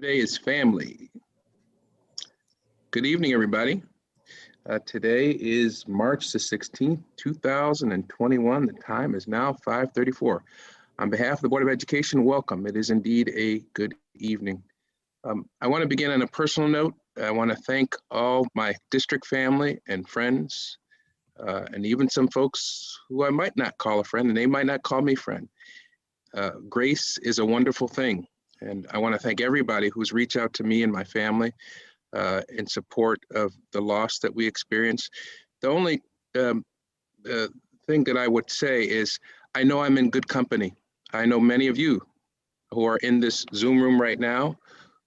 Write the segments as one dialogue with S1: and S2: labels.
S1: Today is family. Good evening, everybody. Today is March the 16th, 2021. The time is now 5:34. On behalf of the Board of Education, welcome. It is indeed a good evening. I want to begin on a personal note. I want to thank all my district family and friends, and even some folks who I might not call a friend, and they might not call me friend. Grace is a wonderful thing. And I want to thank everybody who's reached out to me and my family in support of the loss that we experienced. The only thing that I would say is I know I'm in good company. I know many of you who are in this Zoom room right now,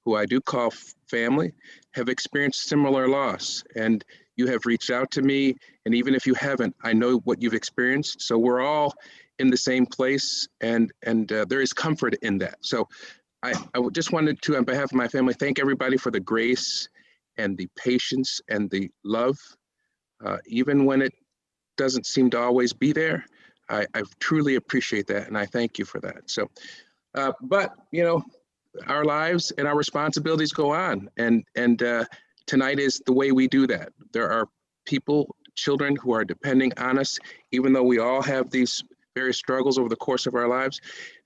S1: who I do call family, have experienced similar loss. And you have reached out to me. And even if you haven't, I know what you've experienced. So we're all in the same place, and there is comfort in that. So I just wanted to, on behalf of my family, thank everybody for the grace and the patience and the love. Even when it doesn't seem to always be there, I truly appreciate that, and I thank you for that. So, but you know, our lives and our responsibilities go on, and tonight is the way we do that. There are people, children who are depending on us, even though we all have these various struggles over the course of our lives.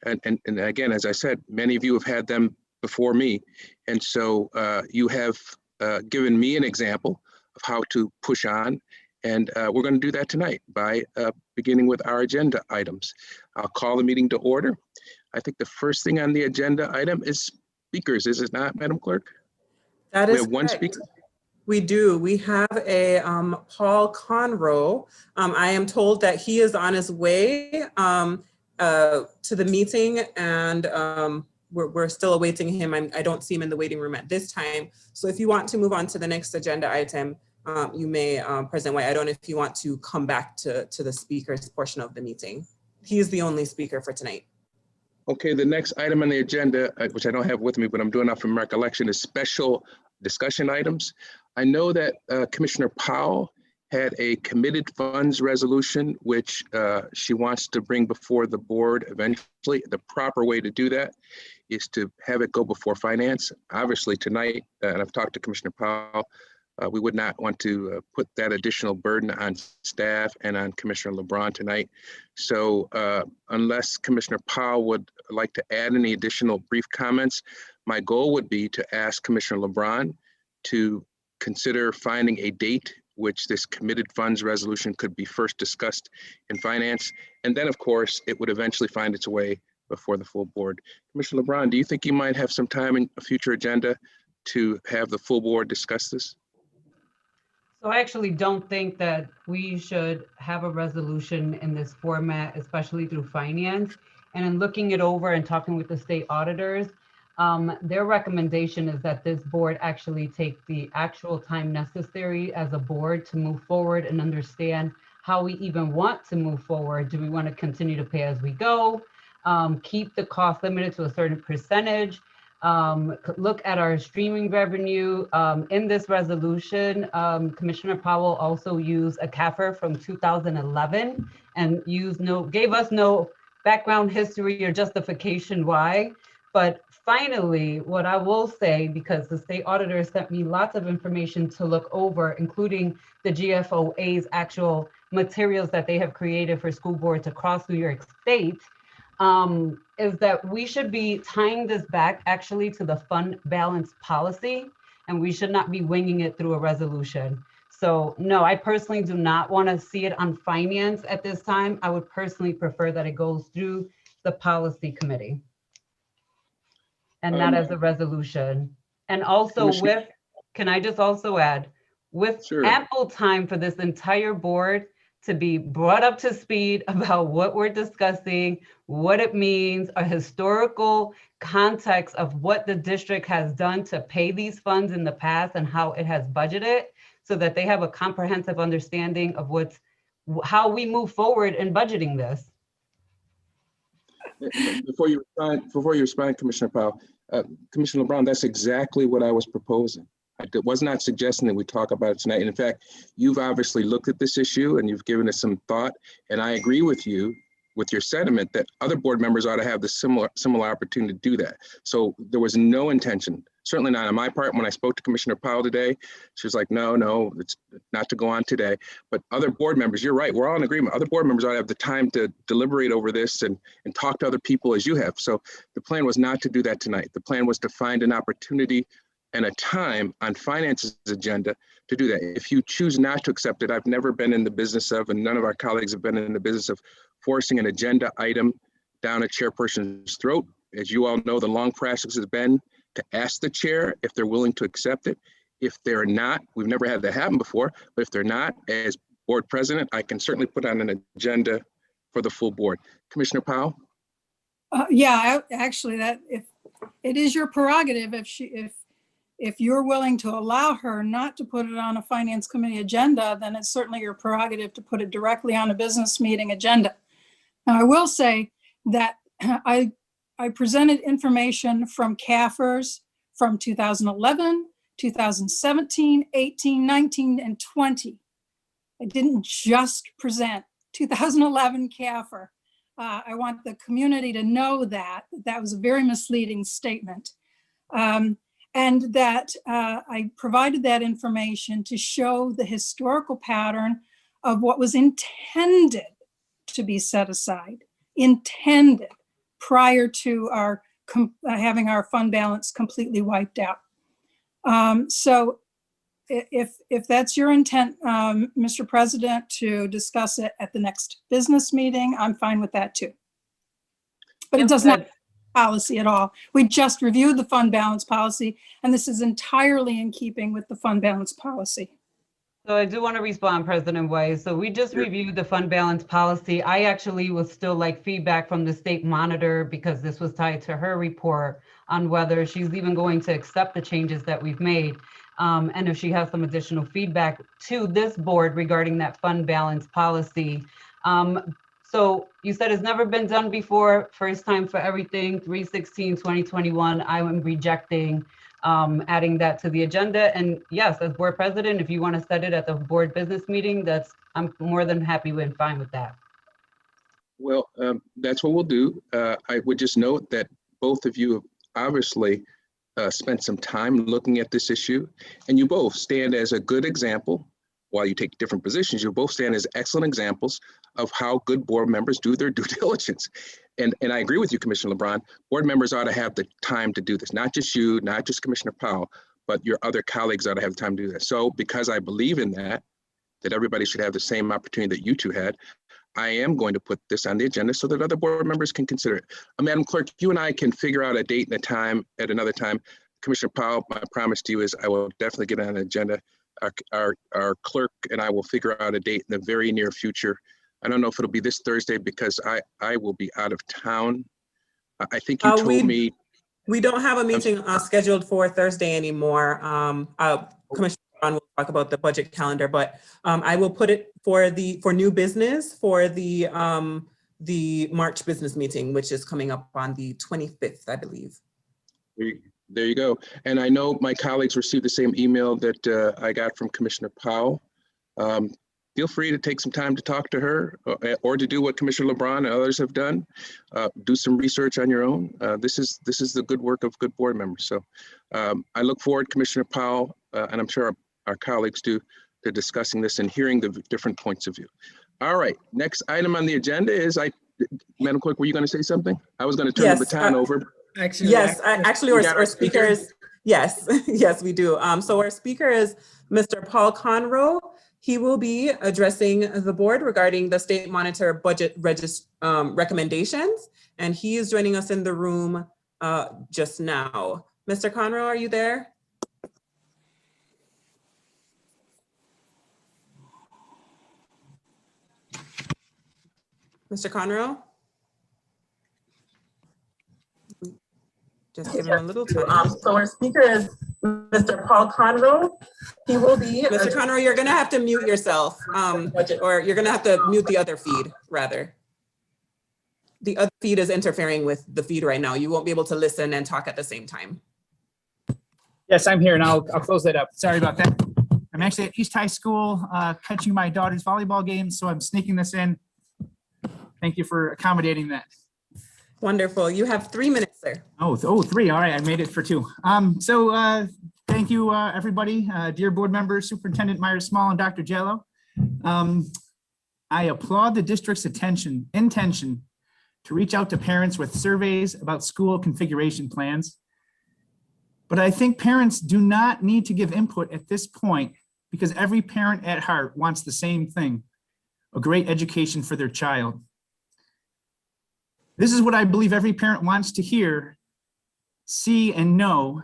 S1: And again, as I said, many of you have had them before me. And so you have given me an example of how to push on. And we're going to do that tonight by beginning with our agenda items. I'll call the meeting to order. I think the first thing on the agenda item is speakers, is it not, Madam Clerk?
S2: That is
S1: we have one
S2: correct.
S1: speaker.
S2: We do. We have a Paul Conroe. I am told that he is on his way to the meeting, and we're still awaiting him. I don't see him in the waiting room at this time. So if you want to move on to the next agenda item, you may, President White, I don't know if you want to come back to the speakers portion of the meeting. He is the only speaker for tonight.
S1: Okay, the next item on the agenda, which I don't have with me, but I'm doing off from recollection, is special discussion items. I know that Commissioner Powell had a committed funds resolution, which she wants to bring before the board eventually. The proper way to do that is to have it go before finance. Obviously tonight, and I've talked to Commissioner Powell, we would not want to put that additional burden on staff and on Commissioner LeBron tonight. So unless Commissioner Powell would like to add any additional brief comments, my goal would be to ask Commissioner LeBron to consider finding a date which this committed funds resolution could be first discussed in finance. And then of course, it would eventually find its way before the full board. Commissioner LeBron, do you think you might have some time in a future agenda to have the full board discuss this?
S3: So I actually don't think that we should have a resolution in this format, especially through finance. And in looking it over and talking with the state auditors, their recommendation is that this board actually take the actual time necessary as a board to move forward and understand how we even want to move forward. Do we want to continue to pay as we go? Keep the cost limited to a certain percentage? Look at our streaming revenue. In this resolution, Commissioner Powell also used a CAFR from 2011 and gave us no background history or justification why. But finally, what I will say, because the state auditor sent me lots of information to look over, including the GFOA's actual materials that they have created for school boards across New York State, is that we should be tying this back actually to the fund balance policy, and we should not be winging it through a resolution. So no, I personally do not want to see it on finance at this time. I would personally prefer that it goes through the policy committee and not as a resolution. And also can I just also add, with ample time for this entire board to be brought up to speed about what we're discussing, what it means, a historical context of what the district has done to pay these funds in the past and how it has budgeted, so that they have a comprehensive understanding of how we move forward in budgeting this.
S1: Before you respond, Commissioner Powell, Commissioner LeBron, that's exactly what I was proposing. I was not suggesting that we talk about it tonight. And in fact, you've obviously looked at this issue and you've given it some thought. And I agree with you, with your sentiment, that other board members ought to have the similar opportunity to do that. So there was no intention. certainly not on my part. When I spoke to Commissioner Powell today, she was like, no, it's not to go on today. But other board members, you're right, we're all in agreement. Other board members ought to have the time to deliberate over this and talk to other people as you have. So the plan was not to do that tonight. The plan was to find an opportunity and a time on finance's agenda to do that. If you choose not to accept it, I've never been in the business of, and none of our colleagues have been in the business of forcing an agenda item down a chairperson's throat. As you all know, the long practice has been to ask the chair if they're willing to accept it. If they're not, we've never had that happen before, but if they're not, as board president, I can certainly put on an agenda for the full board. Commissioner Powell?
S4: Actually, that if it is your prerogative, if you're willing to allow her not to put it on a finance committee agenda, then it's certainly your prerogative to put it directly on a business meeting agenda. Now, I will say that I presented information from CAFRs from 2011, 2017, 18, 19, and 20. I didn't just present 2011 CAFR. I want the community to know that that was a very misleading statement. And that I provided that information to show the historical pattern of what was intended to be set aside, intended prior to our having our fund balance completely wiped out. So if that's your intent, Mr. President, to discuss it at the next business meeting, I'm fine with that too. But it does not policy at all. We just reviewed the fund balance policy, and this is entirely in keeping with the fund balance policy.
S3: So I do want to respond, President Weiss. So we just reviewed the fund balance policy. I actually would still like feedback from the state monitor, because this was tied to her report on whether she's even going to accept the changes that we've made. And if she has some additional feedback to this board regarding that fund balance policy. So you said it's never been done before, first time for everything, 3/16/2021. I am rejecting adding that to the agenda. And yes, as board president, if you want to set it at the board business meeting, I'm more than happy and fine with that.
S1: Well, that's what we'll do. I would just note that both of you have obviously spent some time looking at this issue, and you both stand as a good example. While you take different positions, you both stand as excellent examples of how good board members do their due diligence. And I agree with you, Commissioner LeBron. Board members ought to have the time to do this, not just you, not just Commissioner Powell, but your other colleagues ought to have time to do that. So because I believe in that everybody should have the same opportunity that you two had, I am going to put this on the agenda so that other board members can consider it. Madam Clerk, you and I can figure out a date and a time at another time. Commissioner Powell, my promise to you is I will definitely get on an agenda. Our clerk and I will figure out a date in the very near future. I don't know if it'll be this Thursday because I will be out of town. I think you told me.
S2: We don't have a meeting scheduled for Thursday anymore. Commissioner Brown will talk about the budget calendar, but I will put it for new business for the March business meeting, which is coming up on the 25th, I believe.
S1: There you go. And I know my colleagues received the same email that I got from Commissioner Powell. Feel free to take some time to talk to her or to do what Commissioner LeBron and others have done. Do some research on your own. This is the good work of good board members. So I look forward, Commissioner Powell, and I'm sure our colleagues do, to discussing this and hearing the different points of view. All right, next item on the agenda is, Madam Clerk, were you going to say something? I was going to turn the baton over.
S2: Actually, yes, actually, our speaker is, yes, yes, we do. So our speaker is Mr. Paul Conroe. He will be addressing the board regarding the state monitor budget recommendations, and he is joining us in the room just now. Mr. Conroe, are you there? Mr. Conroe? Just give him a little time.
S5: So our speaker is Mr. Paul Conroe. He will be.
S2: Mr. Conroe, you're gonna have to mute yourself, or you're gonna have to mute the other feed, rather. The other feed is interfering with the feed right now. You won't be able to listen and talk at the same time.
S6: Yes, I'm here, and I'll close that up. Sorry about that. I'm actually at East High School catching my daughter's volleyball game, so I'm sneaking this in. Thank you for accommodating that.
S2: Wonderful. You have 3 minutes, sir.
S6: Oh, 3. All right, I made it for 2. Thank you, everybody, dear board members, Superintendent Myers-Small and Dr. Jallo. I applaud the district's intention to reach out to parents with surveys about school configuration plans. But I think parents do not need to give input at this point because every parent at heart wants the same thing, a great education for their child. This is what I believe every parent wants to hear, see, and know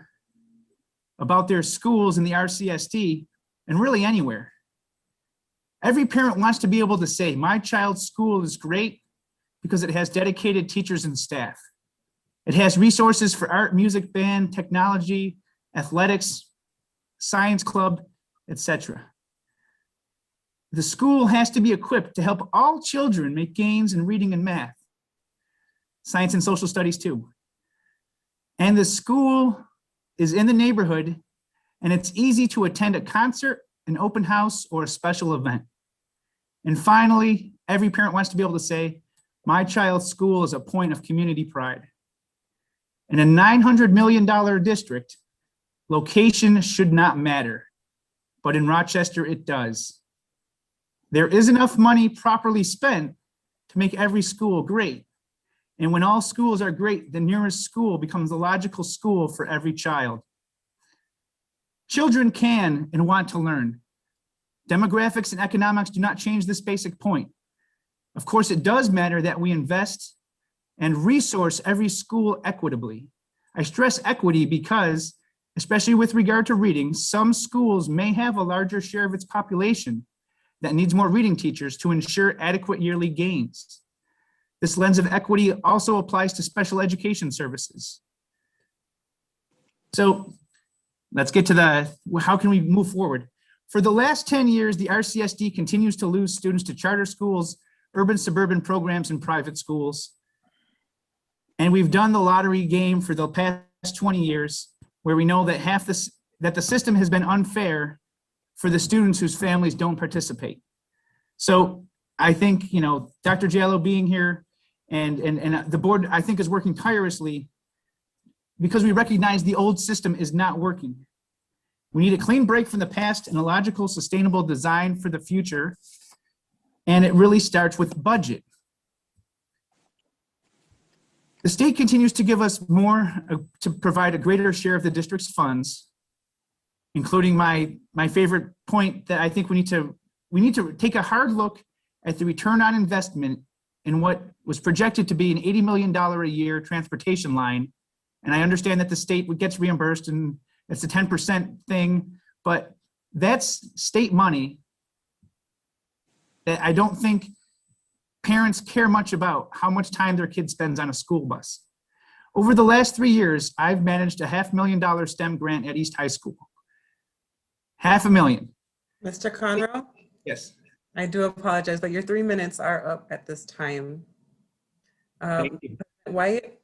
S6: about their schools in the RCSD and really anywhere. Every parent wants to be able to say, my child's school is great because it has dedicated teachers and staff. It has resources for art, music, band, technology, athletics, science club, etc. The school has to be equipped to help all children make gains in reading and math, science and social studies too. And the school is in the neighborhood and it's easy to attend a concert, an open house, or a special event. And finally, every parent wants to be able to say, my child's school is a point of community pride. In a $900 million district, location should not matter, but in Rochester, it does. There is enough money properly spent to make every school great. And when all schools are great, the nearest school becomes the logical school for every child. Children can and want to learn. Demographics and economics do not change this basic point. Of course, it does matter that we invest and resource every school equitably. I stress equity because, especially with regard to reading, some schools may have a larger share of its population that needs more reading teachers to ensure adequate yearly gains. This lens of equity also applies to special education services. So let's get to how can we move forward? For the last 10 years, the RCSD continues to lose students to charter schools, urban suburban programs, and private schools. And we've done the lottery game for the past 20 years, where we know that that the system has been unfair for the students whose families don't participate. So I think, Dr. Jallo being here and the board, I think, is working tirelessly because we recognize the old system is not working. We need a clean break from the past and a logical, sustainable design for the future. And it really starts with budget. The state continues to give us more to provide a greater share of the district's funds, including my favorite point that I think we need to take a hard look at the return on investment in what was projected to be an $80 million a year transportation line. And I understand that the state gets reimbursed and it's a 10% thing, but that's state money that I don't think parents care much about how much time their kid spends on a school bus. Over the last 3 years, I've managed a $500,000 STEM grant at East High School. $500,000.
S2: Mr. Conroe?
S6: Yes.
S2: I do apologize, but your 3 minutes are up at this time.
S6: Thank you.
S2: Wyatt?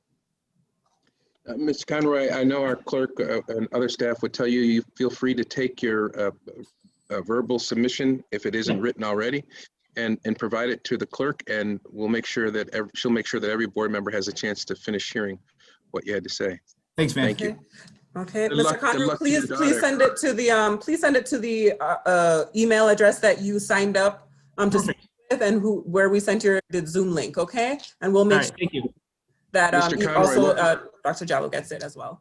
S1: Mr. Conroy, I know our clerk and other staff would tell you, you feel free to take your verbal submission, if it isn't written already, and provide it to the clerk, and we'll make sure that she'll make sure that every board member has a chance to finish hearing what you had to say.
S6: Thanks, man.
S1: Thank you.
S2: Okay,
S1: Good
S2: Mr.
S1: luck- good
S2: Conroe,
S1: luck to your
S2: please send it to the email address that you signed up to speak with and where we sent the Zoom link. Okay, and we'll make sure
S6: Thank you.
S2: that
S1: Mr. Conroy,
S2: also Dr. Jallo gets it as well.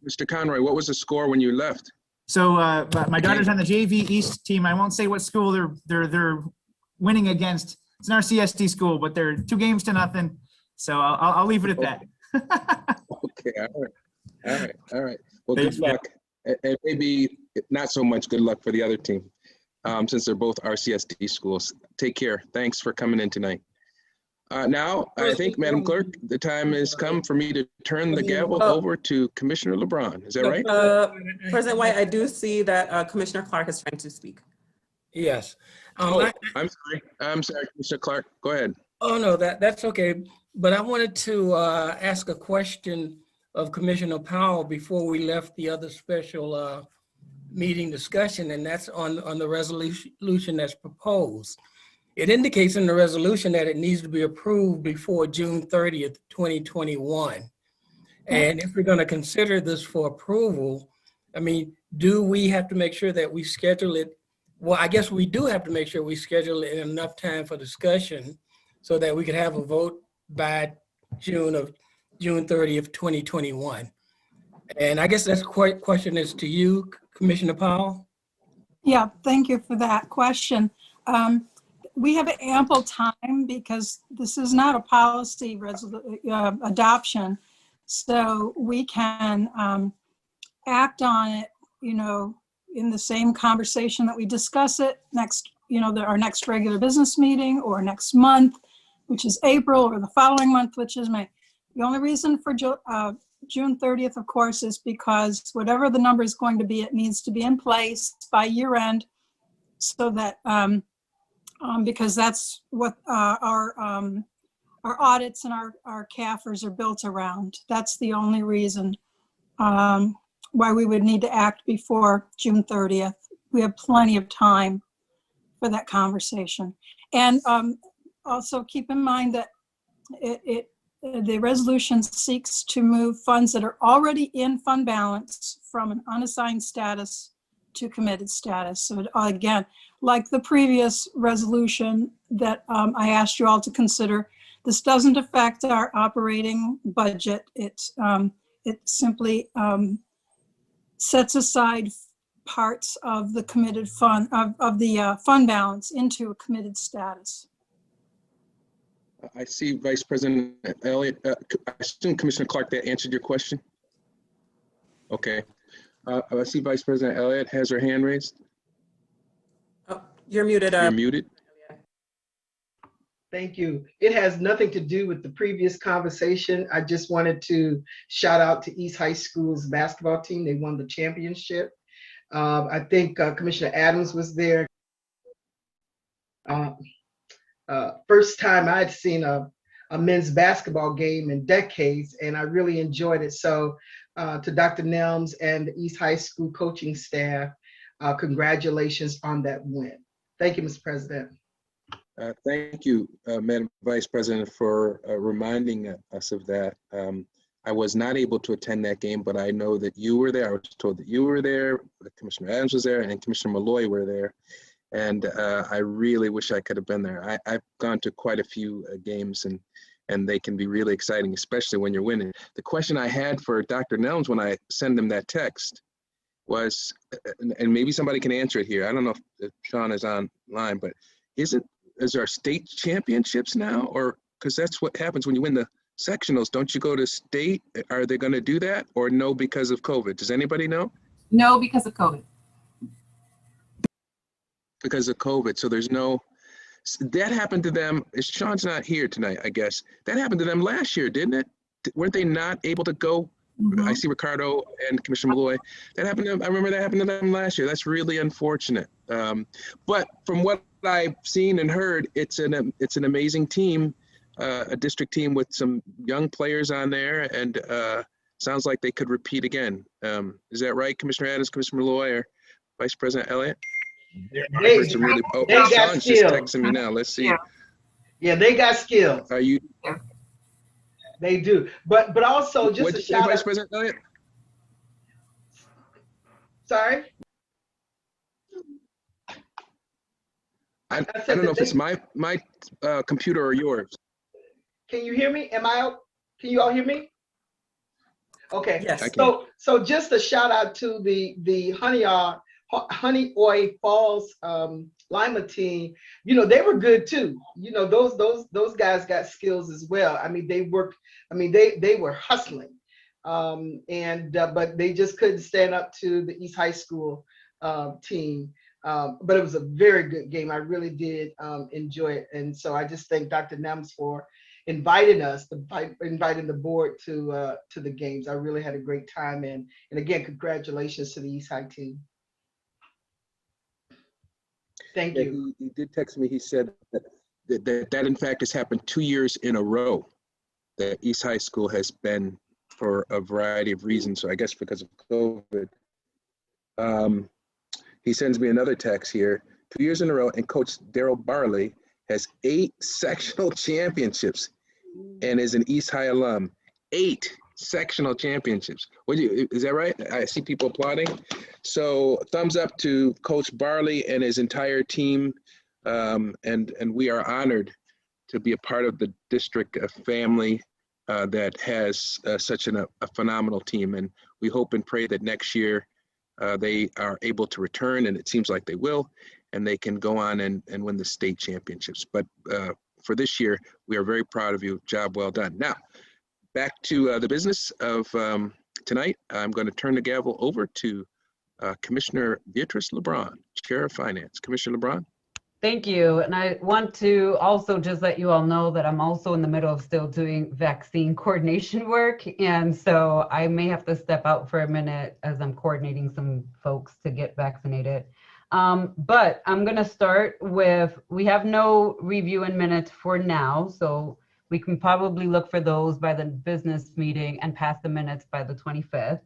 S1: Mr. Conroy, what was the score when you left?
S6: So my daughter's on the JV East team. I won't say what school they're winning against. It's an RCSD school, but they're 2 games to nothing. So I'll leave it at that.
S1: Okay, all right. Well,
S6: Thanks,
S1: good luck. And maybe not so much good luck for the other team, since they're both RCSD schools. Take care. Thanks for coming in tonight. Now, I think, Madam Clerk, the time has come for me to turn the gavel over to Commissioner LeBron. Is that right?
S2: President White, I do see that Commissioner Clark is trying to speak.
S7: Yes.
S1: I'm sorry, Commissioner Clark. Go ahead.
S7: Oh, no, that's okay. But I wanted to ask a question of Commissioner Powell before we left the other special meeting discussion, and that's on the resolution that's proposed. it indicates in the resolution that it needs to be approved before June 30th, 2021. And if we're going to consider this for approval, I mean, do we have to make sure that we schedule it? Well, I guess we do have to make sure we schedule it in enough time for discussion so that we could have a vote by June 30th, 2021. And I guess that's question is to you, Commissioner Powell.
S4: Yeah, thank you for that question. We have ample time because this is not a policy adoption. So we can act on it, in the same conversation that we discuss it next, our next regular business meeting or next month, which is April, or the following month, which is May. The only reason for June 30th, of course, is because whatever the number is going to be, it needs to be in place by year end, so that because that's what our audits and our CAFRs are built around. That's the only reason why we would need to act before June 30th. We have plenty of time for that conversation. And also keep in mind that the resolution seeks to move funds that are already in fund balance from an unassigned status to committed status. So again, like the previous resolution that I asked you all to consider, this doesn't affect our operating budget. It simply sets aside parts of the committed fund, of the fund balance into a committed status.
S1: I see Vice President Elliott. I assume Commissioner Clark, that answered your question? Okay. I see Vice President Elliott has her hand raised.
S2: Oh, you're muted.
S1: You're muted.
S8: Thank you. It has nothing to do with the previous conversation. I just wanted to shout out to East High School's basketball team. They won the championship. I think Commissioner Adams was there. First time I'd seen a men's basketball game in decades, and I really enjoyed it. So to Dr. Nelms and the East High School coaching staff, congratulations on that win. Thank you, Mr. President.
S1: Thank you, Madam Vice President, for reminding us of that. I was not able to attend that game, but I know that you were there. I was told that you were there, that Commissioner Adams was there, and Commissioner Malloy were there. And I really wish I could have been there. I've gone to quite a few games, and they can be really exciting, especially when you're winning. The question I had for Dr. Nelms when I sent him that text was, and maybe somebody can answer it here. I don't know if Sean is online, but is there state championships now? Or, because that's what happens when you win the sectionals. Don't you go to state? Are they going to do that, or no because of COVID? Does anybody know?
S9: No, because of COVID.
S1: Because of COVID. So there's no, that happened to them. Sean's not here tonight, I guess. That happened to them last year, didn't it? Weren't they not able to go? Mm-hmm. I see Ricardo and Commissioner Malloy. That happened to them. I remember that happened to them last year. That's really unfortunate. But from what I've seen and heard, it's an amazing team, a district team with some young players on there, and sounds like they could repeat again. Is that right, Commissioner Adams, Commissioner Malloy, or Vice President Elliott?
S8: They
S1: Sean's
S8: got
S1: just
S8: skills.
S1: texting me now. Let's see.
S8: Yeah, they got skills.
S1: Are you?
S8: They do. But also just a shout out.
S1: Vice President Elliott?
S8: Sorry?
S1: I don't know if it's my computer or yours.
S8: Can you hear me? Can you all hear me? Okay.
S2: Yes.
S8: So just a shout out to the Honeoye Falls Lima team. They were good too. Those guys got skills as well. I mean, they worked. I mean, they were hustling, but they just couldn't stand up to the East High School team. But it was a very good game. I really did enjoy it, and so I just thank Dr. Nems for inviting the board to the games. I really had a great time, and again, congratulations to the East High team. Thank you.
S1: He did text me. He said that in fact has happened 2 years in a row that East High School has been, for a variety of reasons. So I guess because of COVID. He sends me another text here. 2 years in a row, and Coach Daryl Barley has 8 sectional championships and is an East High alum. 8 sectional championships. Is that right? I see people applauding. So thumbs up to Coach Barley and his entire team. And we are honored to be a part of the district family that has such a phenomenal team. And we hope and pray that next year they are able to return, and it seems like they will, and they can go on and win the state championships. But for this year, we are very proud of you. Job well done. Now, back to the business of tonight. I'm going to turn the gavel over to Commissioner Beatrice LeBron, Chair of Finance. Commissioner LeBron.
S3: Thank you. And I want to also just let you all know that I'm also in the middle of still doing vaccine coordination work. And so I may have to step out for a minute as I'm coordinating some folks to get vaccinated. But I'm going to start with, we have no review in minutes for now. So we can probably look for those by the business meeting and pass the minutes by the 25th.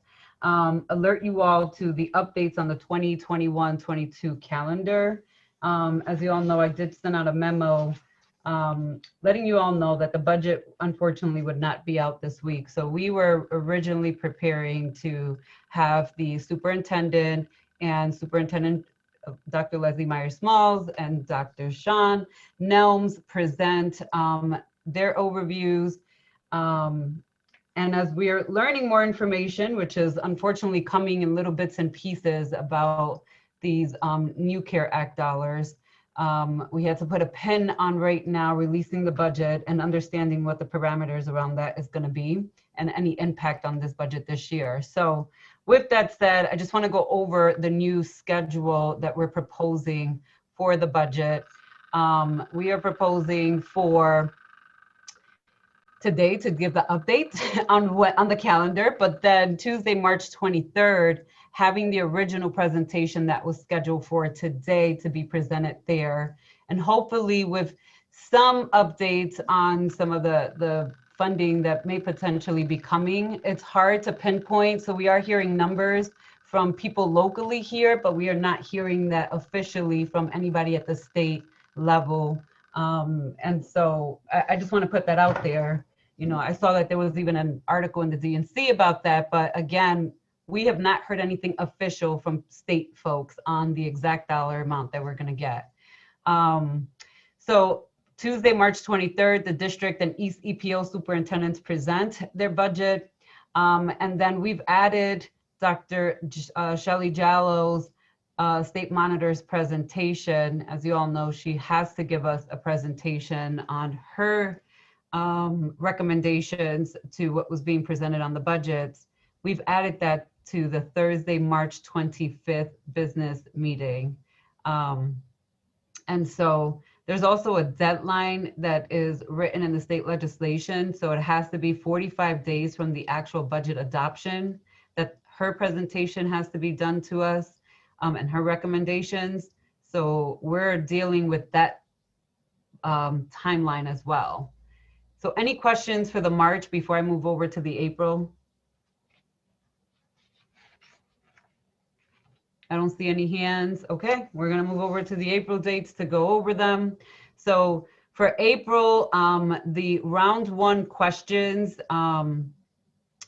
S3: Alert you all to the updates on the 2021-22 calendar. As you all know, I did send out a memo letting you all know that the budget unfortunately would not be out this week. So we were originally preparing to have the superintendent and Superintendent Dr. Leslie Myers-Smalls and Dr. Sean Nelms present their overviews. And as we're learning more information, which is unfortunately coming in little bits and pieces about these new CARE Act dollars, we had to put a pin on right now releasing the budget and understanding what the parameters around that is going to be and any impact on this budget this year. So with that said, I just want to go over the new schedule that we're proposing for the budget. We are proposing for today to give the update on the calendar, but then Tuesday, March 23rd, having the original presentation that was scheduled for today to be presented there. And hopefully with some updates on some of the funding that may potentially be coming. It's hard to pinpoint. So we are hearing numbers from people locally here, but we are not hearing that officially from anybody at the state level. And so I just want to put that out there. You know, I saw that there was even an article in the DNC about that, but again, we have not heard anything official from state folks on the exact dollar amount that we're going to get. So Tuesday, March 23rd, the district and East EPO superintendents present their budget. And then we've added Dr. Shelley Jallo's state monitor's presentation. As you all know, she has to give us a presentation on her recommendations to what was being presented on the budgets. We've added that to the Thursday, March 25th business meeting. And so there's also a deadline that is written in the state legislation. So it has to be 45 days from the actual budget adoption that her presentation has to be done to us and her recommendations. So we're dealing with that timeline as well. So any questions for the March before I move over to the April? I don't see any hands. Okay, we're gonna move over to the April dates to go over them. So for April, the round one questions,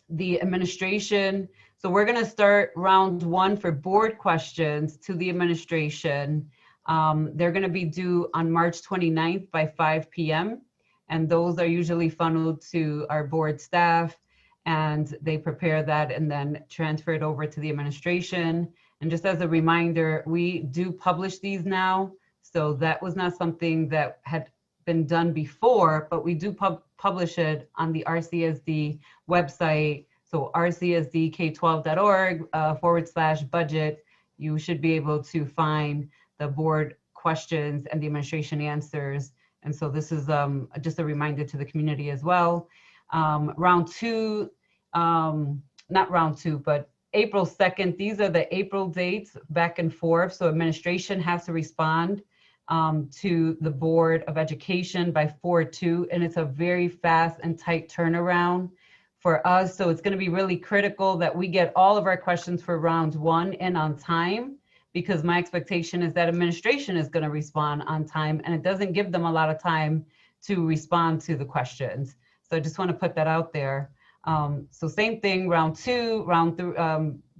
S3: the administration. So we're gonna start round one for board questions to the administration. They're gonna be due on March 29th by 5 p.m. And those are usually funneled to our board staff and they prepare that and then transfer it over to the administration. And just as a reminder, we do publish these now. So that was not something that had been done before, but we do publish it on the Rcsd website. So rcsdk12.org /budget. You should be able to find the board questions and the administration answers. And so this is just a reminder to the community as well. Round two, not round two, but April 2nd, these are the April dates back and forth. So administration has to respond to the Board of Education by 4/2, and it's a very fast and tight turnaround for us. So it's going to be really critical that we get all of our questions for round one in on time, because my expectation is that administration is going to respond on time, and it doesn't give them a lot of time to respond to the questions. So I just want to put that out there. So same thing, round 2, round 3,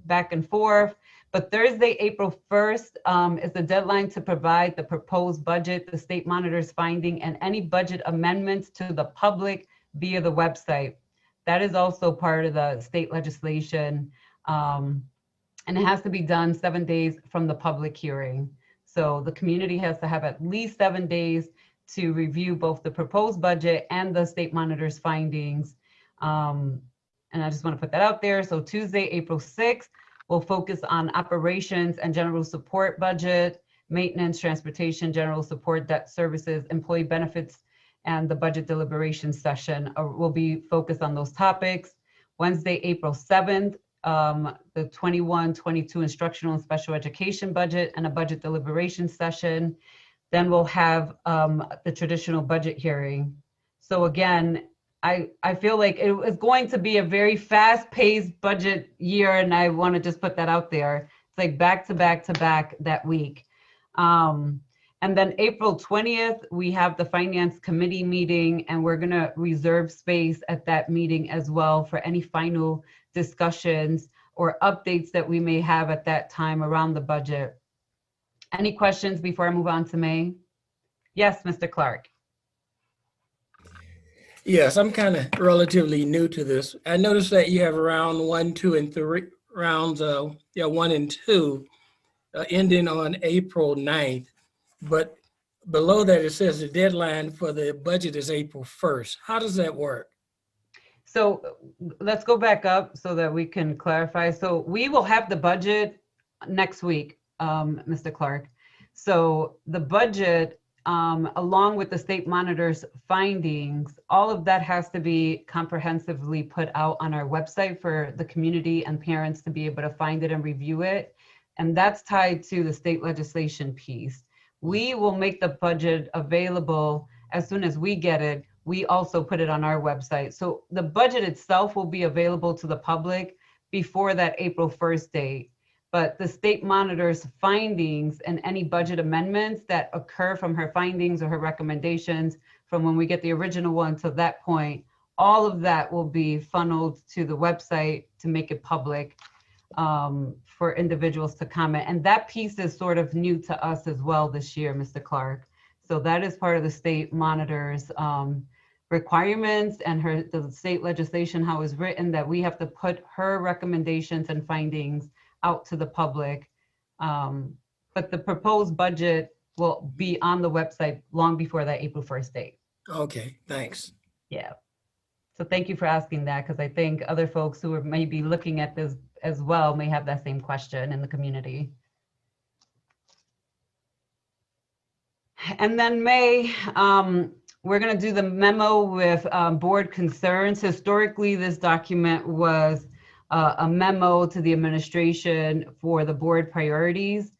S3: back and forth. But Thursday, April 1st is the deadline to provide the proposed budget, the state monitor's finding, and any budget amendments to the public via the website. That is also part of the state legislation. And it has to be done 7 days from the public hearing. So the community has to have at least 7 days to review both the proposed budget and the state monitor's findings. And I just want to put that out there. So Tuesday, April 6th, we'll focus on operations and general support budget, maintenance, transportation, general support, debt services, employee benefits, and the budget deliberation session will be focused on those topics. Wednesday, April 7th, the 21-22 instructional and special education budget and a budget deliberation session. Then we'll have the traditional budget hearing. So again, I feel like it is going to be a very fast-paced budget year, and I want to just put that out there. It's like back to back to back that week. And then April 20th, we have the Finance Committee meeting, and we're going to reserve space at that meeting as well for any final discussions or updates that we may have at that time around the budget. Any questions before I move on to May? Yes, Mr. Clark.
S7: Yes, I'm kind of relatively new to this. I noticed that you have round 1, 2, and 3 rounds. 1 and 2 ending on April 9th. But below that, it says the deadline for the budget is April 1st. How does that work?
S3: So let's go back up so that we can clarify. So we will have the budget next week, Mr. Clark. So the budget, along with the state monitor's findings, all of that has to be comprehensively put out on our website for the community and parents to be able to find it and review it. And that's tied to the state legislation piece. We will make the budget available as soon as we get it. We also put it on our website. So the budget itself will be available to the public before that April 1st date. But the state monitor's findings and any budget amendments that occur from her findings or her recommendations from when we get the original one to that point, all of that will be funneled to the website to make it public for individuals to comment. And that piece is sort of new to us as well this year, Mr. Clark. So that is part of the state monitor's requirements and the state legislation, how it's written, that we have to put her recommendations and findings out to the public. But the proposed budget will be on the website long before that April 1st date.
S7: Okay, thanks.
S3: Yeah. So thank you for asking that, because I think other folks who are maybe looking at this as well may have that same question in the community. And then May, we're going to do the memo with board concerns. Historically, this document was a memo to the administration for the board priorities.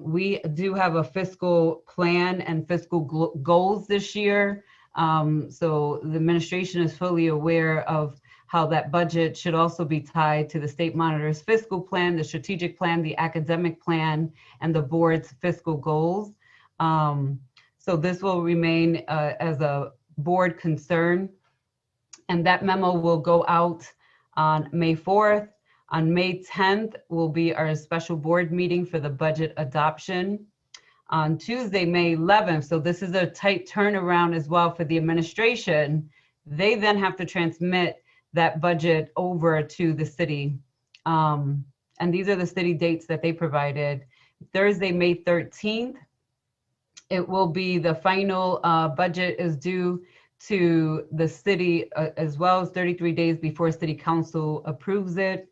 S3: We do have a fiscal plan and fiscal goals this year. So the administration is fully aware of how that budget should also be tied to the state monitor's fiscal plan, the strategic plan, the academic plan, and the board's fiscal goals. So this will remain as a board concern. And that memo will go out on May 4th. On May 10th will be our special board meeting for the budget adoption. On Tuesday, May 11th, so this is a tight turnaround as well for the administration. They then have to transmit that budget over to the city. And these are the city dates that they provided. Thursday, May 13th, it will be the final budget is due to the city as well as 33 days before city council approves it.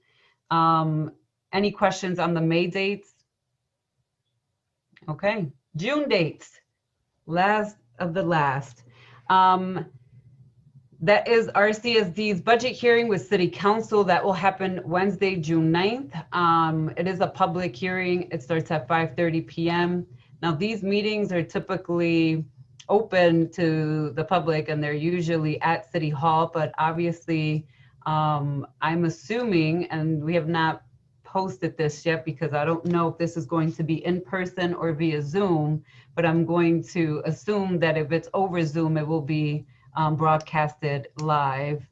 S3: Any questions on the May dates? Okay, June dates, last of the last. That is RCSD's budget hearing with City Council. That will happen Wednesday, June 9th. It is a public hearing. It starts at 5:30 p.m. Now, these meetings are typically open to the public and they're usually at City Hall, but obviously I'm assuming, and we have not posted this yet because I don't know if this is going to be in person or via Zoom, but I'm going to assume that if it's over Zoom, it will be broadcasted live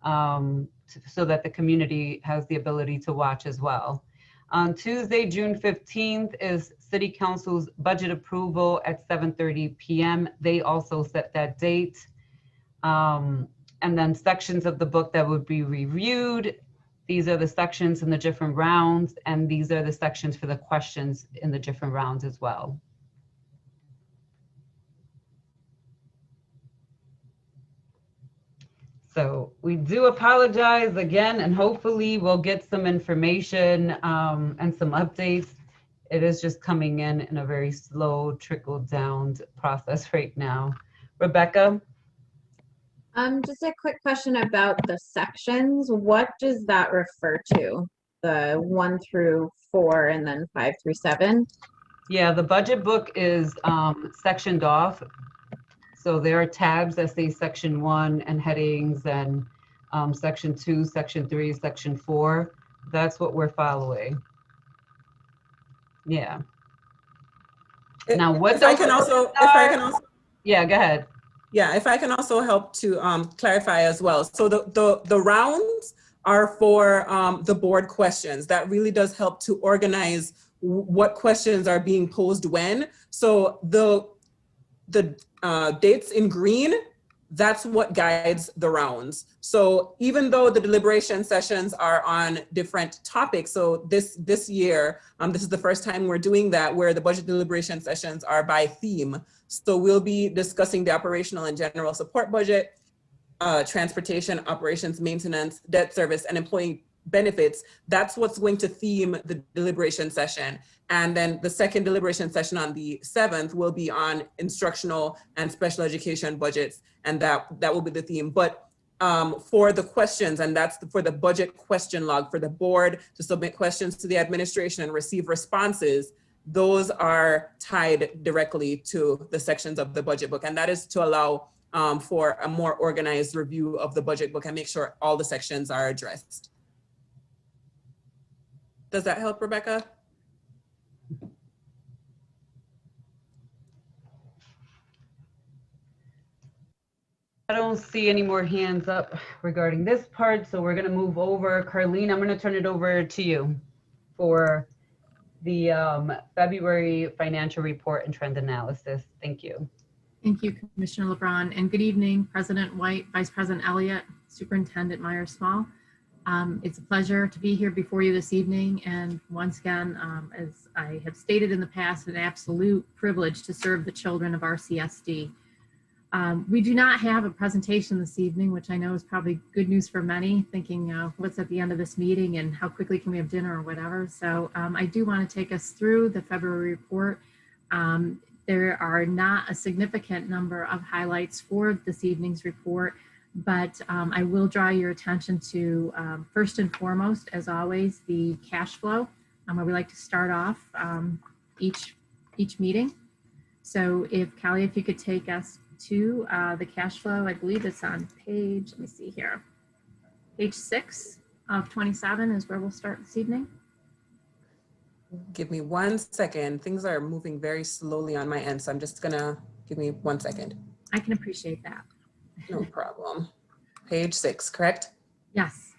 S3: so that the community has the ability to watch as well. On Tuesday, June 15th is City Council's budget approval at 7:30 p.m. They also set that date. And then sections of the book that would be reviewed. These are the sections in the different rounds, and these are the sections for the questions in the different rounds as well. So we do apologize again, and hopefully we'll get some information and some updates. It is just coming in a very slow trickle down process right now. Rebecca?
S9: Just a quick question about the sections. What does that refer to? The 1 through 4 and then 5 through 7?
S3: Yeah, the budget book is sectioned off. So there are tabs that say section 1 and headings and section 2, section 3, section 4. That's what we're following. Yeah. Now, what
S2: if I can also,
S3: yeah, go ahead.
S2: Yeah, if I can also help to clarify as well. So the rounds are for the board questions. That really does help to organize what questions are being posed when. So the dates in green, that's what guides the rounds. So even though the deliberation sessions are on different topics, so this year, this is the first time we're doing that, where the budget deliberation sessions are by theme. So we'll be discussing the operational and general support budget, transportation, operations, maintenance, debt service, and employee benefits. That's what's going to theme the deliberation session. And then the second deliberation session on the 7th will be on instructional and special education budgets. And that will be the theme. But for the questions, and that's for the budget question log for the board to submit questions to the administration and receive responses, those are tied directly to the sections of the budget book. And that is to allow for a more organized review of the budget book and make sure all the sections are addressed. Does that help, Rebecca?
S3: I don't see any more hands up regarding this part, so we're going to move over. Carlene, I'm going to turn it over to you for the February financial report and trend analysis. Thank you.
S10: Thank you, Commissioner LeBron, and good evening, President White, Vice President Elliott, Superintendent Myers-Small. It's a pleasure to be here before you this evening, and once again, as I have stated in the past, an absolute privilege to serve the children of RCSD. We do not have a presentation this evening, which I know is probably good news for many, thinking what's at the end of this meeting and how quickly can we have dinner or whatever. So I do want to take us through the February report. There are not a significant number of highlights for this evening's report, but I will draw your attention to, first and foremost, as always, the cash flow, where we like to start off each meeting. So if Callie, if you could take us to the cash flow, I believe it's on page, let me see here, page 6 of 27 is where we'll start this evening.
S2: Give me 1 second. Things are moving very slowly on my end, so I'm just gonna, give me 1 second.
S10: I can appreciate that.
S2: No problem. Page 6, correct?
S10: Yes.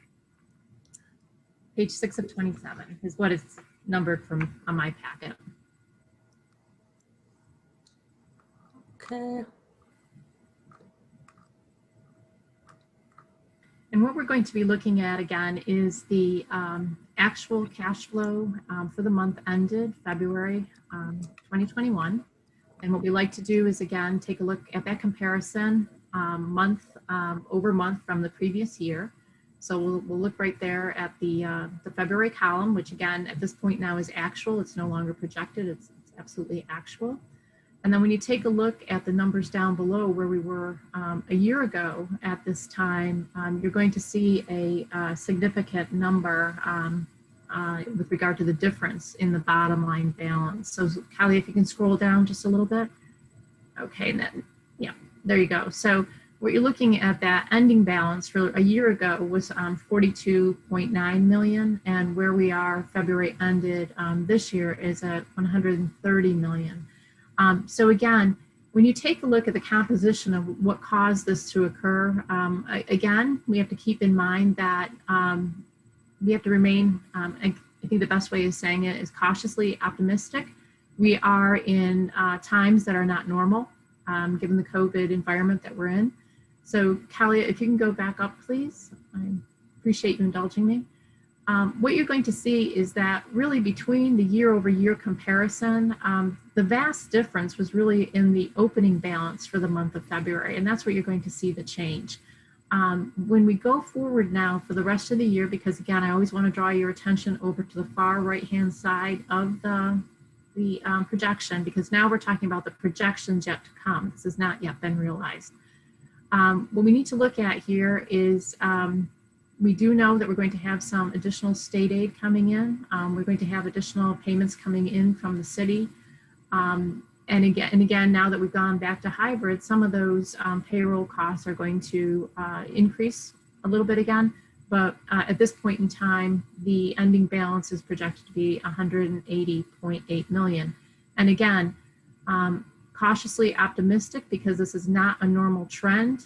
S10: Page 6 of 27 is what is numbered from on my packet.
S2: Okay.
S10: And what we're going to be looking at again is the actual cash flow for the month ended February 2021. And what we like to do is again, take a look at that comparison month over month from the previous year. So we'll look right there at the February column, which again, at this point now is actual. It's no longer projected, it's absolutely actual. And then when you take a look at the numbers down below where we were a year ago at this time, you're going to see a significant number with regard to the difference in the bottom line balance. So Callie, if you can scroll down just a little bit. Okay, and then, yeah, there you go. So what you're looking at, that ending balance for a year ago was 42.9 million, and where we are February ended this year is at 130 million. So again, when you take a look at the composition of what caused this to occur, again, we have to keep in mind that we have to remain, I think the best way of saying it is cautiously optimistic. We are in times that are not normal, given the COVID environment that we're in. So Kelly, if you can go back up, please. I appreciate you indulging me. What you're going to see is that really between the year-over-year comparison, the vast difference was really in the opening balance for the month of February, and that's where you're going to see the change. When we go forward now for the rest of the year, because again, I always want to draw your attention over to the far right-hand side of the projection, because now we're talking about the projections yet to come. This has not yet been realized. What we need to look at here is we do know that we're going to have some additional state aid coming in. We're going to have additional payments coming in from the city. And again, now that we've gone back to hybrid, some of those payroll costs are going to increase a little bit again. But at this point in time, the ending balance is projected to be 180.8 million. And again, cautiously optimistic, because this is not a normal trend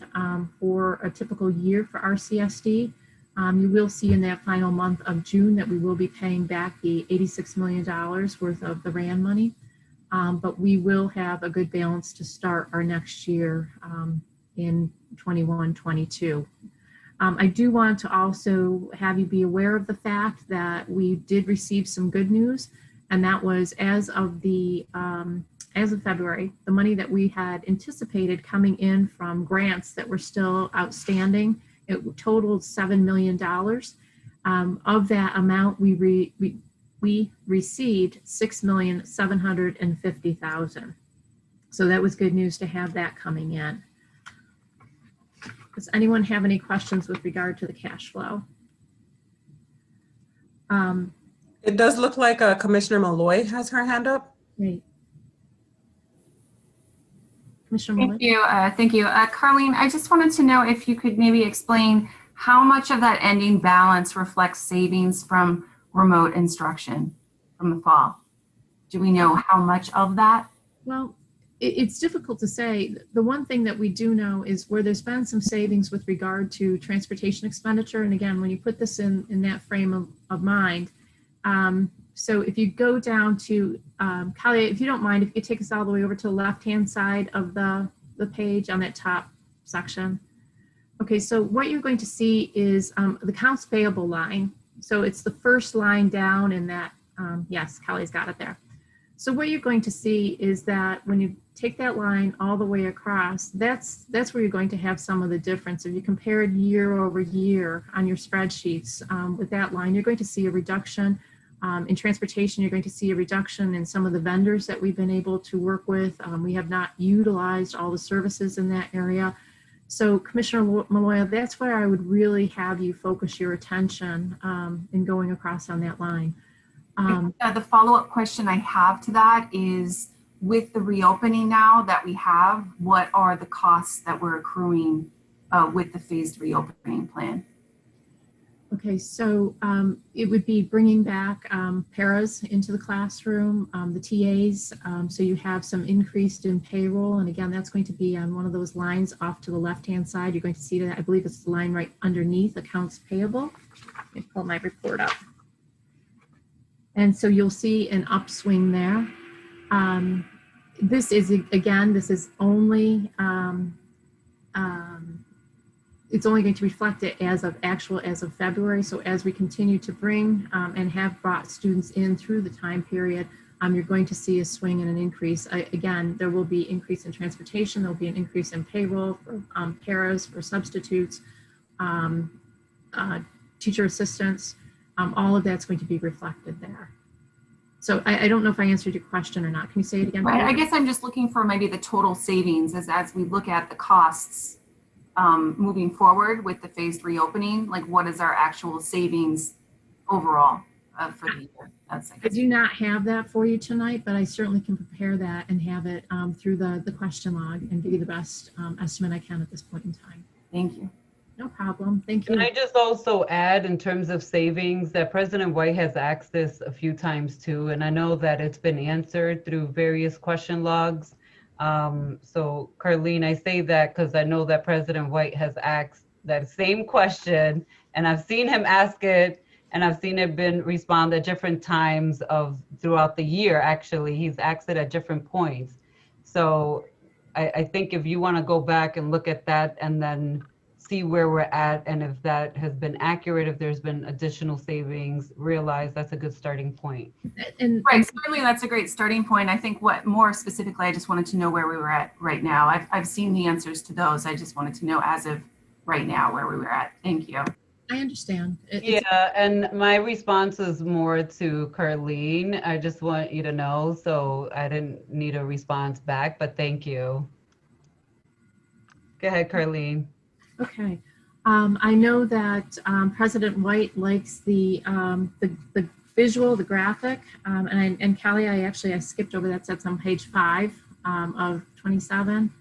S10: for a typical year for RCSD. You will see in that final month of June that we will be paying back the $86 million worth of the RAN money, but we will have a good balance to start our next year in 21-22. I do want to also have you be aware of the fact that we did receive some good news, and that was as of February, the money that we had anticipated coming in from grants that were still outstanding, it totaled $7 million. Of that amount, we received $6,750,000. So that was good news to have that coming in. Does anyone have any questions with regard to the cash flow?
S2: It does look like Commissioner Malloy has her hand up.
S10: Great. Commissioner Malloy?
S11: Thank you. Carlene, I just wanted to know if you could maybe explain how much of that ending balance reflects savings from remote instruction from the fall. Do we know how much of that?
S10: Well, it's difficult to say. The one thing that we do know is where there's been some savings with regard to transportation expenditure. And again, when you put this in that frame of mind, so if you go down to, Kelly, if you don't mind, if you take us all the way over to the left-hand side of the page on that top section. Okay, so what you're going to see is the accounts payable line. So it's the first line down in that, yes, Kelly's got it there. So what you're going to see is that when you take that line all the way across, that's where you're going to have some of the difference. If you compared year over year on your spreadsheets with that line, you're going to see a reduction in transportation. You're going to see a reduction in some of the vendors that we've been able to work with. We have not utilized all the services in that area. So Commissioner Malloy, that's where I would really have you focus your attention in going across on that line.
S11: The follow-up question I have to that is, with the reopening now that we have, what are the costs that we're accruing with the phased reopening plan?
S10: Okay, so it would be bringing back paras into the classroom, the TAs, so you have some increased in payroll, and again, that's going to be on one of those lines off to the left-hand side. You're going to see that, I believe it's the line right underneath accounts payable. Let me pull my report up. And so you'll see an upswing there. This is, again, this is only, it's only going to reflect it as of February. So as we continue to bring and have brought students in through the time period, you're going to see a swing and an increase. Again, there will be increase in transportation. There'll be an increase in payroll for paras, for substitutes, teacher assistants. All of that's going to be reflected there. So I don't know if I answered your question or not. Can you say it again?
S11: Right. I guess I'm just looking for maybe the total savings as we look at the costs moving forward with the phased reopening. Like, what is our actual savings overall for the year. That's, I
S10: I
S11: guess.
S10: do not have that for you tonight, but I certainly can prepare that and have it through the question log and give you the best estimate I can at this point in time.
S11: Thank you.
S10: No problem. Thank
S3: Can
S10: you.
S3: I just also add in terms of savings that President White has asked this a few times too, and I know that it's been answered through various question logs. So Carlene, I say that because I know that President White has asked that same question, and I've seen him ask it, and I've seen it been responded at different times of throughout the year. Actually, he's asked it at different points. So I think if you want to go back and look at that and then see where we're at, and if that has been accurate, if there's been additional savings, realize that's a good starting point.
S10: And
S11: Right, certainly that's a great starting point. I think what more specifically, I just wanted to know where we were at right now. I've seen the answers to those. I just wanted to know as of right now where we were at. Thank you.
S10: I understand.
S3: Yeah, and my response is more to Carlene. I just want you to know, so I didn't need a response back, but thank you. Go ahead, Carlene.
S10: Okay. I know that President White likes the visual, the graphic, and Callie, I skipped over that. That's on page 5 of 27.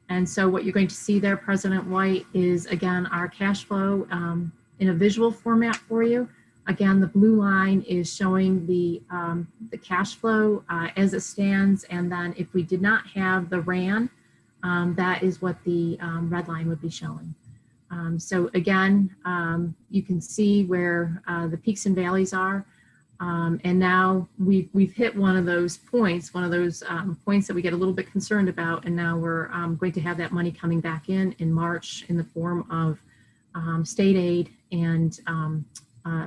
S10: And so what you're going to see there, President White, is again our cash flow in a visual format for you. Again, the blue line is showing the cash flow as it stands, and then if we did not have the RAN, that is what the red line would be showing. So again, you can see where the peaks and valleys are. And now we've hit one of those points that we get a little bit concerned about. And now we're going to have that money coming back in March in the form of state aid and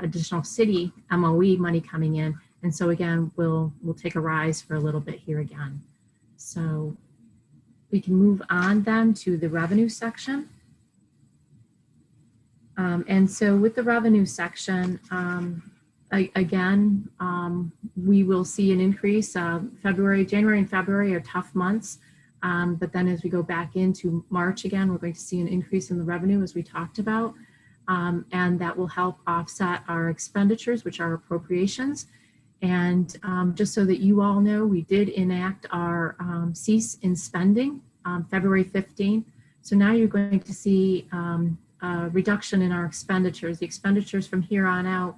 S10: additional city MOE money coming in. And so again, we'll take a rise for a little bit here again. So we can move on then to the revenue section. And so with the revenue section, again, we will see an increase. January and February are tough months. But then as we go back into March again, we're going to see an increase in the revenue as we talked about. And that will help offset our expenditures, which are appropriations. And just so that you all know, we did enact our cease in spending February 15th. So now you're going to see reduction in our expenditures. The expenditures from here on out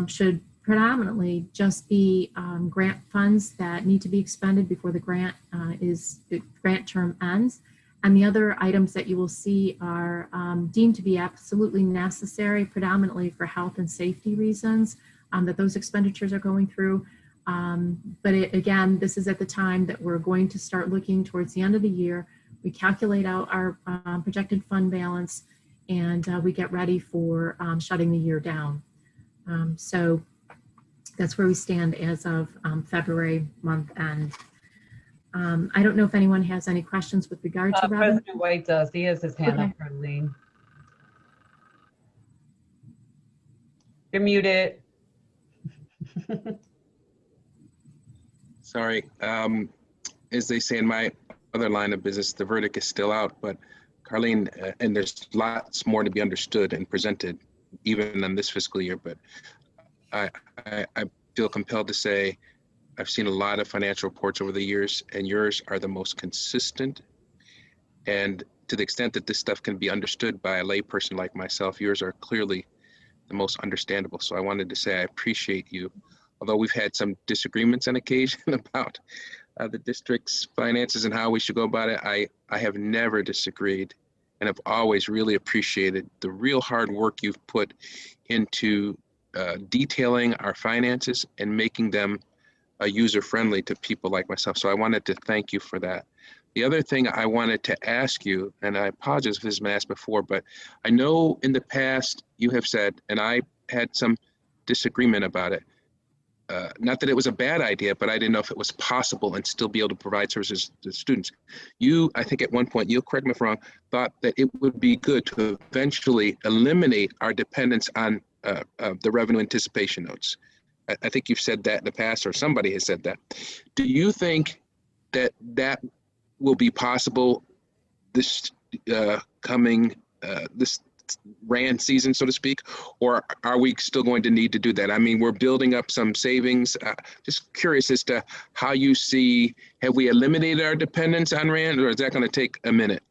S10: should predominantly just be grant funds that need to be expended before the grant term ends. And the other items that you will see are deemed to be absolutely necessary, predominantly for health and safety reasons, that those expenditures are going through. But again, this is at the time that we're going to start looking towards the end of the year. We calculate out our projected fund balance, and we get ready for shutting the year down. So that's where we stand as of February month end. I don't know if anyone has any questions with regard to revenue.
S3: President White does. He has his hand up, Carlene. You're muted.
S1: Sorry. As they say in my other line of business, the verdict is still out, but Carlene, and there's lots more to be understood and presented even in this fiscal year, but I feel compelled to say I've seen a lot of financial reports over the years, and yours are the most consistent. And to the extent that this stuff can be understood by a layperson like myself, yours are clearly the most understandable. So I wanted to say I appreciate you. Although we've had some disagreements on occasion about the district's finances and how we should go about it, I have never disagreed, and have always really appreciated the real hard work you've put into detailing our finances and making them user-friendly to people like myself. So I wanted to thank you for that. The other thing I wanted to ask you, and I apologize if this has been asked before, but I know in the past you have said, and I had some disagreement about it, not that it was a bad idea, but I didn't know if it was possible and still be able to provide services to students. You, I think at one point, you'll correct me if I'm wrong, thought that it would be good to eventually eliminate our dependence on the revenue anticipation notes. I think you've said that in the past, or somebody has said that. Do you think that that will be possible this RAN season, so to speak, or are we still going to need to do that? I mean, we're building up some savings. Just curious as to how you see, have we eliminated our dependence on RAN, or is that going to take a minute?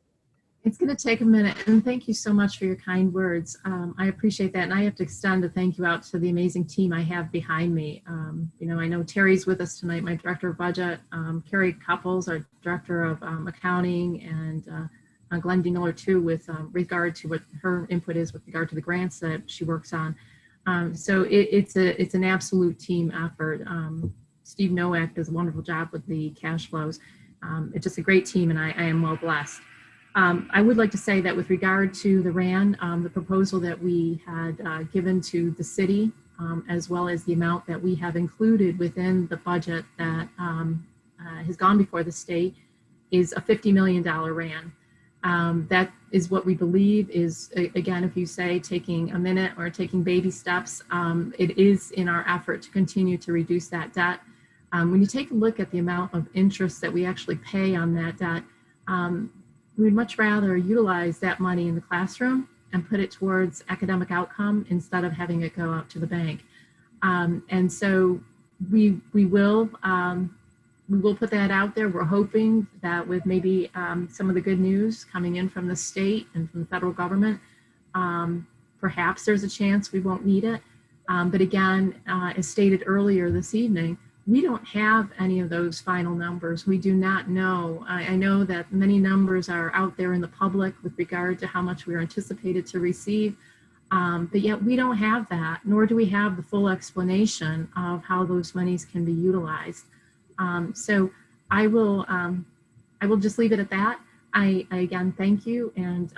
S10: It's going to take a minute, and thank you so much for your kind words. I appreciate that, and I have to extend a thank you out to the amazing team I have behind me. You know, I know Terry's with us tonight, my Director of Budget, Carrie Couples, our Director of Accounting, and Glenn D. Miller too, with regard to what her input is with regard to the grants that she works on. So it's an absolute team effort. Steve Nowak does a wonderful job with the cash flows. It's just a great team, and I am well blessed. I would like to say that with regard to the RAN, the proposal that we had given to the city, as well as the amount that we have included within the budget that has gone before the state, is a $50 million RAN. That is what we believe is, again, if you say taking a minute or taking baby steps, it is in our effort to continue to reduce that debt. When you take a look at the amount of interest that we actually pay on that debt, we'd much rather utilize that money in the classroom and put it towards academic outcome instead of having it go out to the bank. And so we will put that out there. We're hoping that with maybe some of the good news coming in from the state and from the federal government, perhaps there's a chance we won't need it. But again, as stated earlier this evening, we don't have any of those final numbers. We do not know. I know that many numbers are out there in the public with regard to how much we are anticipated to receive, but yet we don't have that, nor do we have the full explanation of how those monies can be utilized. So I will just leave it at that. I again thank you, and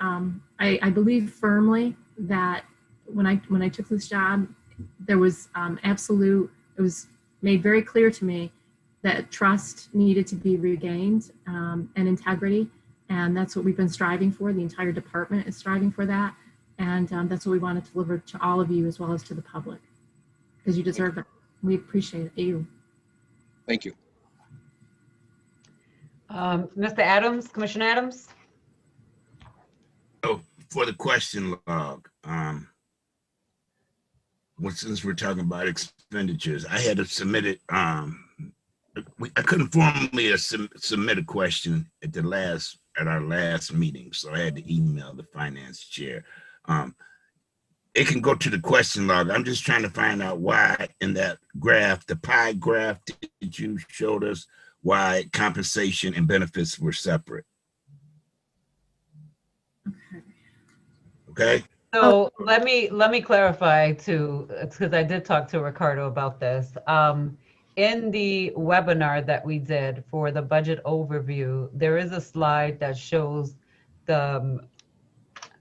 S10: I believe firmly that when I took this job, there was it was made very clear to me that trust needed to be regained, and integrity, and that's what we've been striving for. The entire department is striving for that, and that's what we want to deliver to all of you as well as to the public, because you deserve it. We appreciate it.
S1: Thank you.
S3: Mr. Adams, Commissioner Adams?
S12: Oh, for the question log, since we're talking about expenditures, I had to submit it. I couldn't formally submit a question at our last meeting, so I had to email the finance chair. It can go to the question log. I'm just trying to find out why in that graph, the pie graph that you showed us, why compensation and benefits were separate. Okay.
S3: So let me clarify too, because I did talk to Ricardo about this. In the webinar that we did for the budget overview, there is a slide that shows the,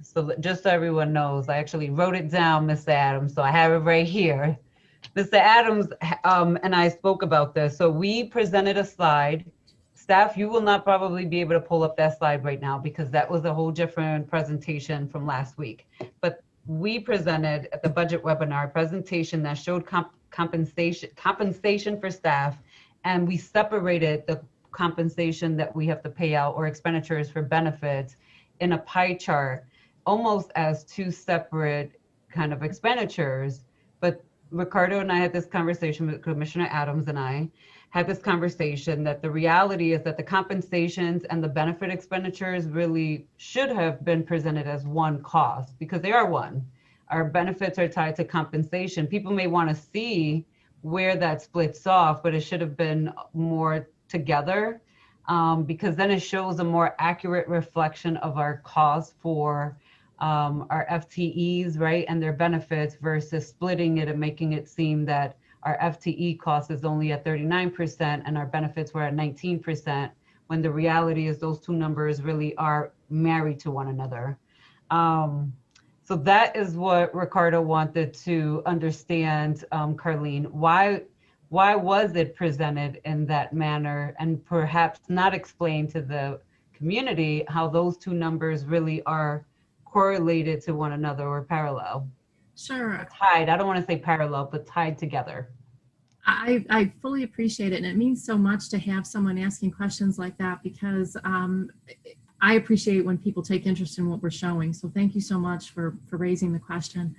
S3: so just so everyone knows, I actually wrote it down, Mr. Adams, so I have it right here. Mr. Adams and I spoke about this. So we presented a slide. Staff, you will not probably be able to pull up that slide right now because that was a whole different presentation from last week. But we presented at the budget webinar a presentation that showed compensation for staff, and we separated the compensation that we have to pay out or expenditures for benefits in a pie chart, almost as two separate kind of expenditures. But Ricardo and I had this conversation with Commissioner Adams, and I had this conversation that the reality is that the compensations and the benefit expenditures really should have been presented as one cost, because they are one. Our benefits are tied to compensation. People may want to see where that splits off, but it should have been more together, because then it shows a more accurate reflection of our costs for our FTEs, right, and their benefits, versus splitting it and making it seem that our FTE cost is only at 39% and our benefits were at 19%, when the reality is those two numbers really are married to one another. So that is what Ricardo wanted to understand, Carlene. Why was it presented in that manner, and perhaps not explain to the community how those two numbers really are correlated to one another or parallel?
S10: Sure.
S3: Tied. I don't want to say parallel, but tied together.
S10: I fully appreciate it. And it means so much to have someone asking questions like that, because I appreciate when people take interest in what we're showing. So thank you so much for raising the question.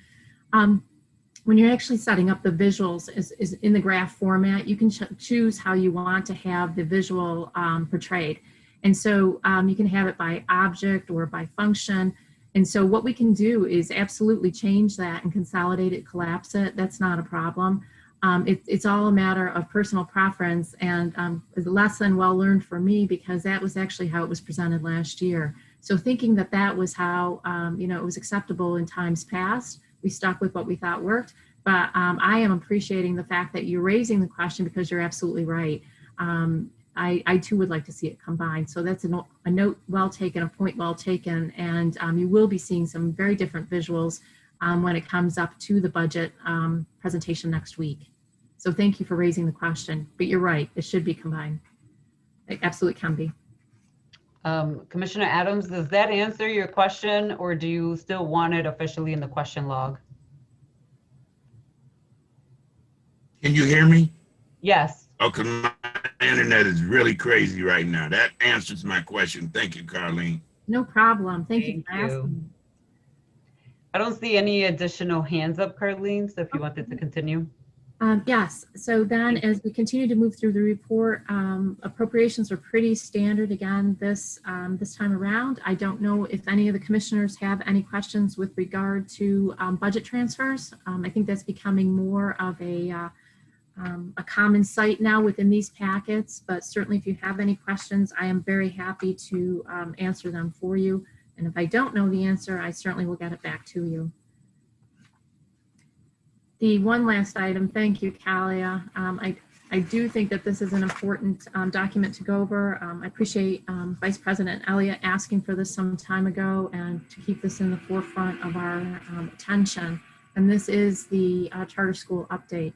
S10: When you're actually setting up the visuals is in the graph format, you can choose how you want to have the visual portrayed. And so you can have it by object or by function. And so what we can do is absolutely change that and consolidate it, collapse it. That's not a problem. It's all a matter of personal preference, and a lesson well learned for me, because that was actually how it was presented last year. So thinking that that was how it was acceptable in times past, we stuck with what we thought worked. But I am appreciating the fact that you're raising the question, because you're absolutely right. I too would like to see it combined. So that's a note well taken, a point well taken, and you will be seeing some very different visuals when it comes up to the budget presentation next week. So thank you for raising the question, but you're right, it should be combined. It absolutely can be.
S3: Commissioner Adams, does that answer your question, or do you still want it officially in the question log?
S12: Can you hear me?
S3: Yes.
S12: Okay, my internet is really crazy right now. That answers my question. Thank you, Carlene.
S10: No problem. Thank you for asking.
S3: I don't see any additional hands up, Carlene, so if you wanted to continue.
S10: Yes, so then as we continue to move through the report, appropriations are pretty standard again this time around. I don't know if any of the commissioners have any questions with regard to budget transfers. I think that's becoming more of a common sight now within these packets, but certainly if you have any questions, I am very happy to answer them for you. And if I don't know the answer, I certainly will get it back to you. The one last item, thank you, Kalia. I do think that this is an important document to go over. I appreciate Vice President Elliott asking for this some time ago and to keep this in the forefront of our attention. And this is the charter school update.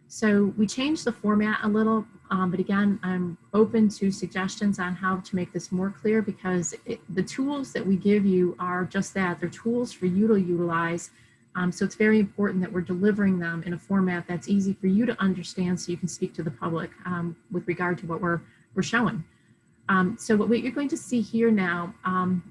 S10: So we changed the format a little, but again, I'm open to suggestions on how to make this more clear, because the tools that we give you are just that. They're tools for you to utilize. So it's very important that we're delivering them in a format that's easy for you to understand, so you can speak to the public with regard to what we're showing. So what you're going to see here now,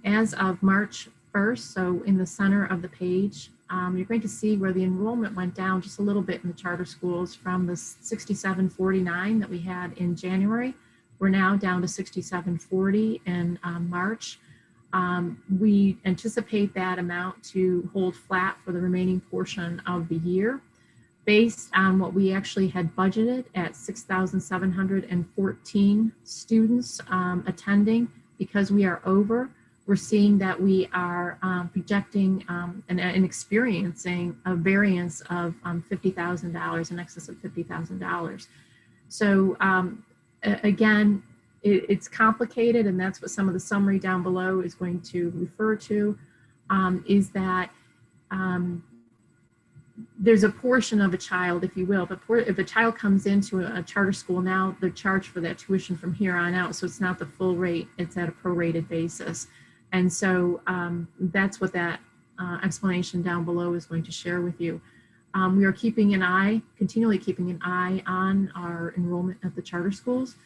S10: as of March 1st, so in the center of the page, you're going to see where the enrollment went down just a little bit in the charter schools from the 6749 that we had in January. We're now down to 6740 in March. We anticipate that amount to hold flat for the remaining portion of the year, based on what we actually had budgeted at 6,714 students attending. Because we are over, we're seeing that we are projecting and experiencing a variance of $50,000, in excess of $50,000. So again, it's complicated, and that's what some of the summary down below is going to refer to, is that there's a portion of a child, if you will, if a child comes into a charter school now, they're charged for that tuition from here on out. So it's not the full rate, it's at a prorated basis. And so that's what that explanation down below is going to share with you. We are continually keeping an eye on our enrollment at the charter schools.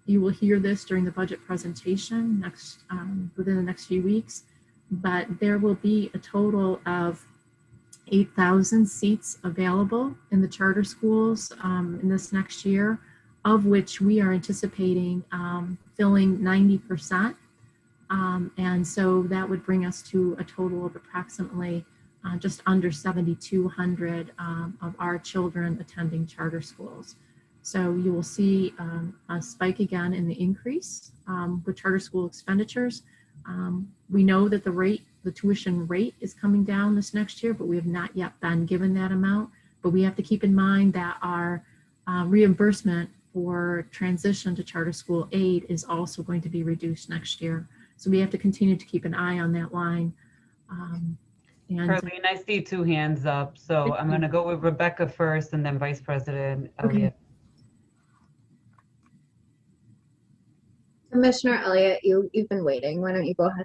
S10: You will hear this during the budget presentation within the next few weeks, but there will be a total of 8,000 seats available in the charter schools in this next year, of which we are anticipating filling 90%. And so that would bring us to a total of approximately just under 7,200 of our children attending charter schools. So you will see a spike again in the increase with charter school expenditures. We know that the tuition rate is coming down this next year, but we have not yet been given that amount. But we have to keep in mind that our reimbursement for transition to charter school aid is also going to be reduced next year. So we have to continue to keep an eye on that line.
S3: Carlene, I see two hands up. So I'm going to go with Rebecca first, and then Vice President Elliott.
S10: Okay.
S9: Commissioner Elliott, you've been waiting. Why don't you go ahead?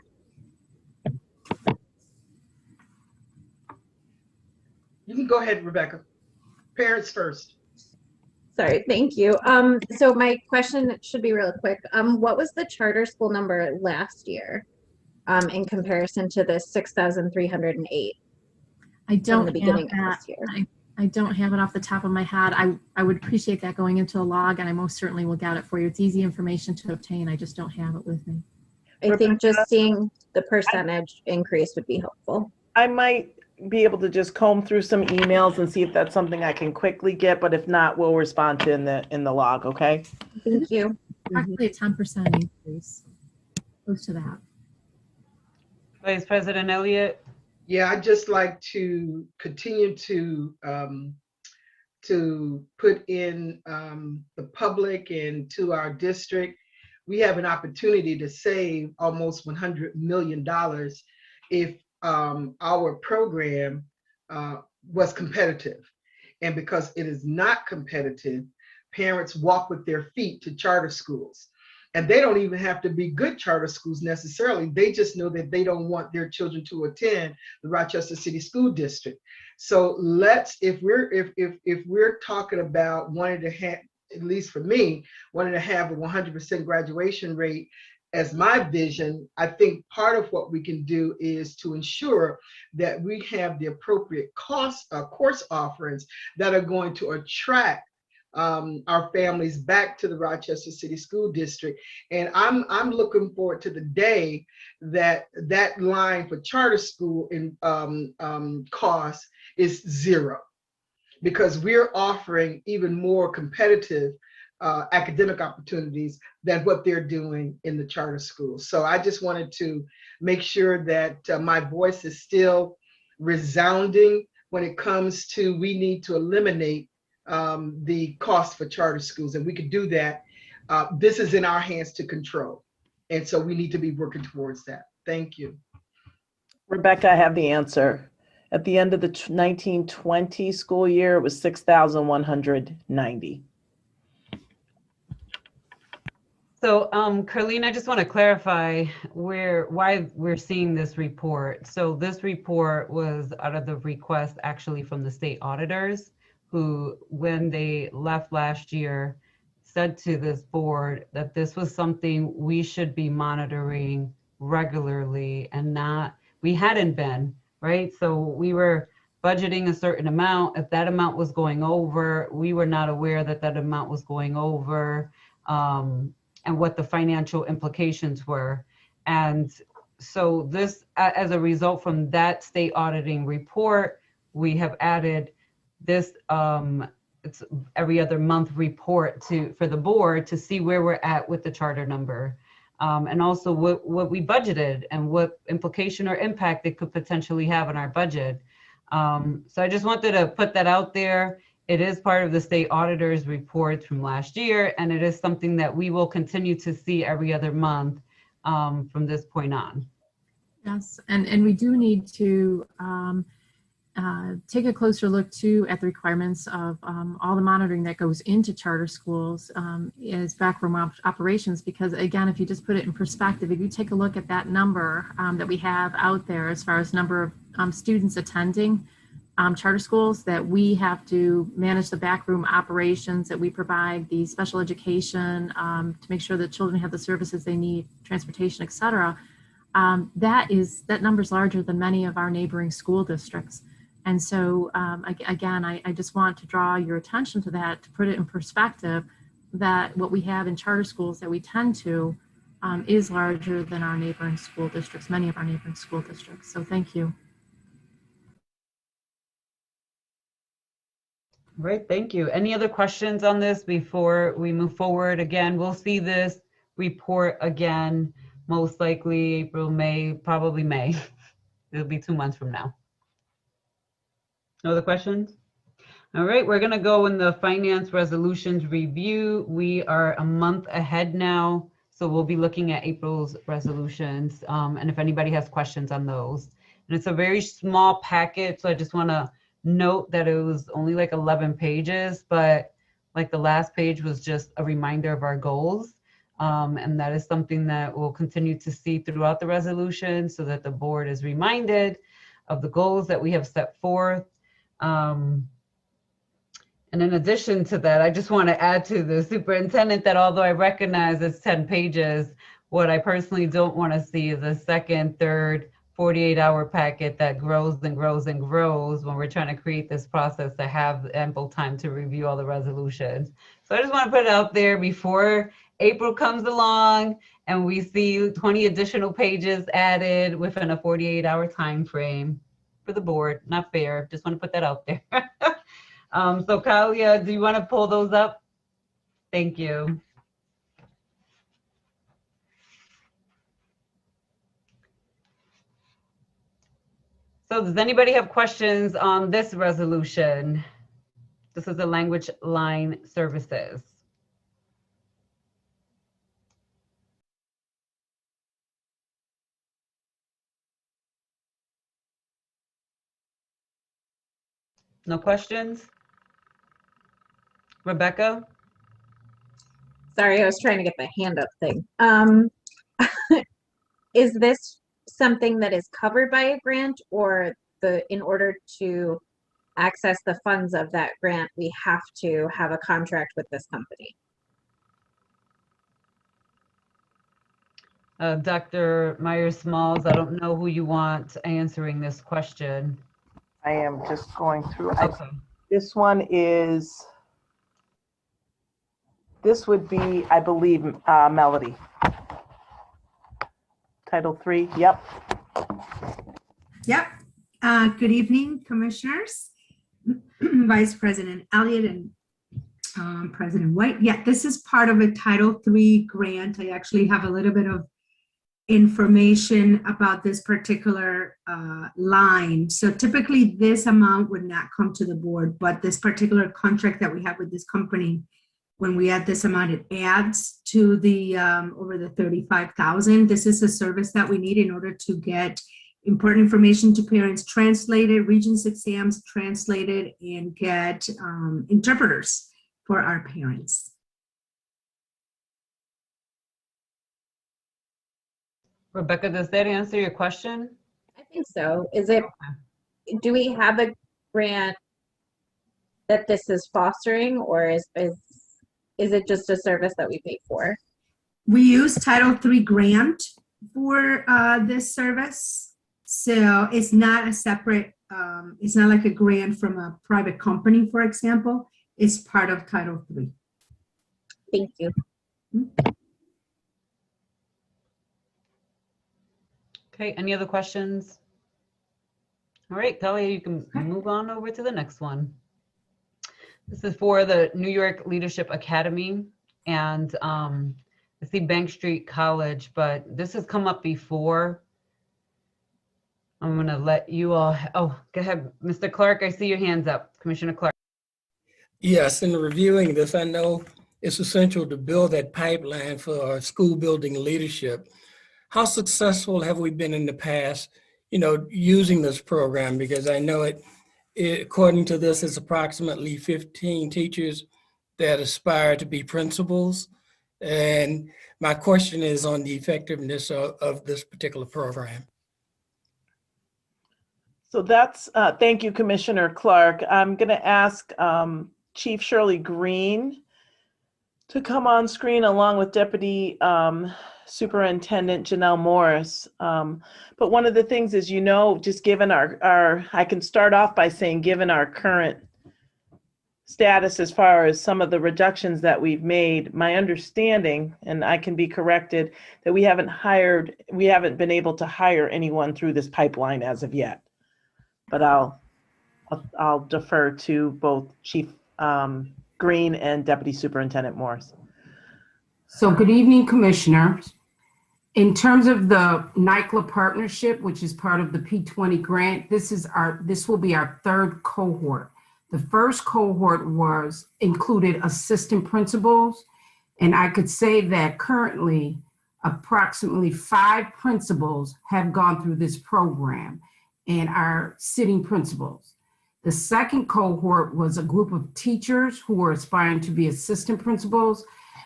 S8: You can go ahead, Rebecca. Parents first.
S9: Sorry, thank you. So my question should be real quick. What was the charter school number last year, in comparison to the 6,308
S10: I
S9: from
S10: don't
S9: the
S10: have
S9: beginning of
S10: that.
S9: this year?
S10: I don't have it off the top of my head. I would appreciate that going into a log, and I most certainly will get it for you. It's easy information to obtain. I just don't have it with me.
S9: I think just seeing the percentage increase would be helpful.
S13: I might be able to just comb through some emails and see if that's something I can quickly get, but if not, we'll respond to in the log, okay?
S9: Thank you.
S10: Actually, a 10% increase, close to that.
S3: Vice President Elliott?
S8: Yeah, I'd just like to continue to put in the public and to our district. We have an opportunity to save almost $100 million if our program was competitive. And because it is not competitive, parents walk with their feet to charter schools. And they don't even have to be good charter schools necessarily. They just know that they don't want their children to attend the Rochester City School District. So if we're talking about wanting to have, at least for me, wanting to have a 100% graduation rate as my vision, I think part of what we can do is to ensure that we have the appropriate course offerings that are going to attract our families back to the Rochester City School District. And I'm looking forward to the day that that line for charter school in cost is zero, because we're offering even more competitive academic opportunities than what they're doing in the charter schools. So I just wanted to make sure that my voice is still resounding when it comes to, we need to eliminate the cost for charter schools, and we could do that. This is in our hands to control, and so we need to be working towards that. Thank you.
S13: Rebecca, I have the answer. At the end of the 1920 school year, it was 6,190.
S3: So, Carlene, I just want to clarify why we're seeing this report. So this report was out of the request actually from the state auditors, who, when they left last year, said to this board that this was something we should be monitoring regularly, and we hadn't been, right? So we were budgeting a certain amount. If that amount was going over, we were not aware that that amount was going over, and what the financial implications were. And so this, as a result from that state auditing report, we have added this it's every other month report for the board to see where we're at with the charter number, and also what we budgeted and what implication or impact it could potentially have on our budget. So I just wanted to put that out there. It is part of the state auditor's report from last year, and it is something that we will continue to see every other month from this point on.
S10: Yes, and we do need to take a closer look too at the requirements of all the monitoring that goes into charter schools as backroom operations, because again, if you just put it in perspective, if you take a look at that number that we have out there as far as number of students attending charter schools, that we have to manage the backroom operations, that we provide the special education to make sure that children have the services they need, transportation, et cetera. That number is larger than many of our neighboring school districts. And so again, I just want to draw your attention to that, to put it in perspective, that what we have in charter schools that we tend to is larger than our neighboring school districts, many of our neighboring school districts. So thank you.
S3: Right, thank you. Any other questions on this before we move forward? Again, we'll see this report again, most likely April, May, probably May. It'll be 2 months from now. No other questions? All right, we're gonna go in the finance resolutions review. We are a month ahead now, so we'll be looking at April's resolutions, and if anybody has questions on those. And it's a very small packet, so I just wanna note that it was only like 11 pages, but like the last page was just a reminder of our goals. And that is something that we'll continue to see throughout the resolution, so that the board is reminded of the goals that we have set forth. And And in addition to that, I just want to add to the superintendent that although I recognize it's 10 pages, what I personally don't want to see is a second, third, 48-hour packet that grows and grows and grows when we're trying to create this process to have ample time to review all the resolutions. So I just want to put it out there before April comes along and we see 20 additional pages added within a 48-hour time frame for the board. Not fair. Just want to put that out there. So Kalia, do you want to pull those up? Thank you. So does anybody have questions on this resolution? This is the language line services. No questions? Rebecca?
S9: Sorry, I was trying to get the hand up thing. Is this something that is covered by a grant, or in order to access the funds of that grant, we have to have a contract with this company?
S3: Dr. Myers-Smalls, I don't know who you want answering this question.
S13: I am just going through.
S3: Okay.
S13: This one is, this would be, I believe, Melody. Title III, yep.
S14: Yep. Good evening, commissioners, Vice President Elliott and President White. Yeah, this is part of a Title III grant. I actually have a little bit of information about this particular line. So typically this amount would not come to the board, but this particular contract that we have with this company, when we add this amount, it adds to the over the 35,000. This is a service that we need in order to get important information to parents translated, Regents exams translated, and get interpreters for our parents.
S3: Rebecca, does that answer your question?
S9: I think so. Do we have a grant that this is fostering, or is it just a service that we pay for?
S14: We use Title III grant for this service. So it's not a separate, it's not like a grant from a private company, for example. It's part of Title III.
S9: Thank you.
S3: Okay, any other questions? All right, Talia, you can move on over to the next one. This is for the New York Leadership Academy and I see Bank Street College, but this has come up before. I'm gonna let you all, oh, go ahead, Mr. Clark, I see your hands up, Commissioner Clark.
S7: Yes, in reviewing this, I know it's essential to build that pipeline for our school building leadership. How successful have we been in the past, using this program? Because I know it according to this, it's approximately 15 teachers that aspire to be principals. And my question is on the effectiveness of this particular program.
S13: So that's, thank you, Commissioner Clark. I'm going to ask Chief Shirley Green to come on screen along with Deputy Superintendent Janelle Morris. But one of the things is, just given our, I can start off by saying, given our current status as far as some of the reductions that we've made, my understanding, and I can be corrected, that we haven't been able to hire anyone through this pipeline as of yet. But I'll defer to both Chief Green and Deputy Superintendent Morris.
S15: So good evening, Commissioners. In terms of the NYCLA partnership, which is part of the P20 grant, this will be our third cohort. The first cohort included assistant principals, and I could say that currently approximately 5 principals have gone through this program and are sitting principals. The second cohort was a group of teachers who were aspiring to be assistant principals.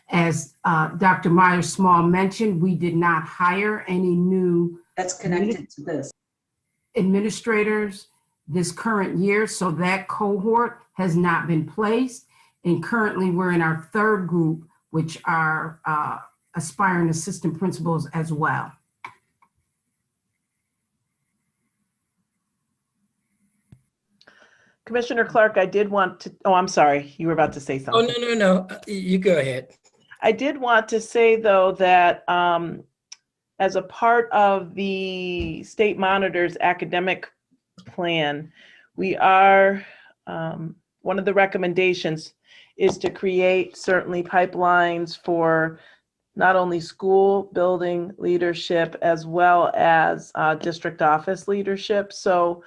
S15: As Dr. Myers-Small mentioned, we did not hire any new
S16: that's connected to this
S15: administrators. this current year, so that cohort has not been placed. And currently we're in our third group, which are aspiring assistant principals as well.
S13: Commissioner Clark, I did want to, oh, I'm sorry, you were about to say
S7: Oh,
S13: something.
S7: no. You go ahead.
S13: I did want to say, though, that as a part of the state monitor's academic plan, we are, one of the recommendations is to create certainly pipelines for not only school building leadership as well as district office leadership. So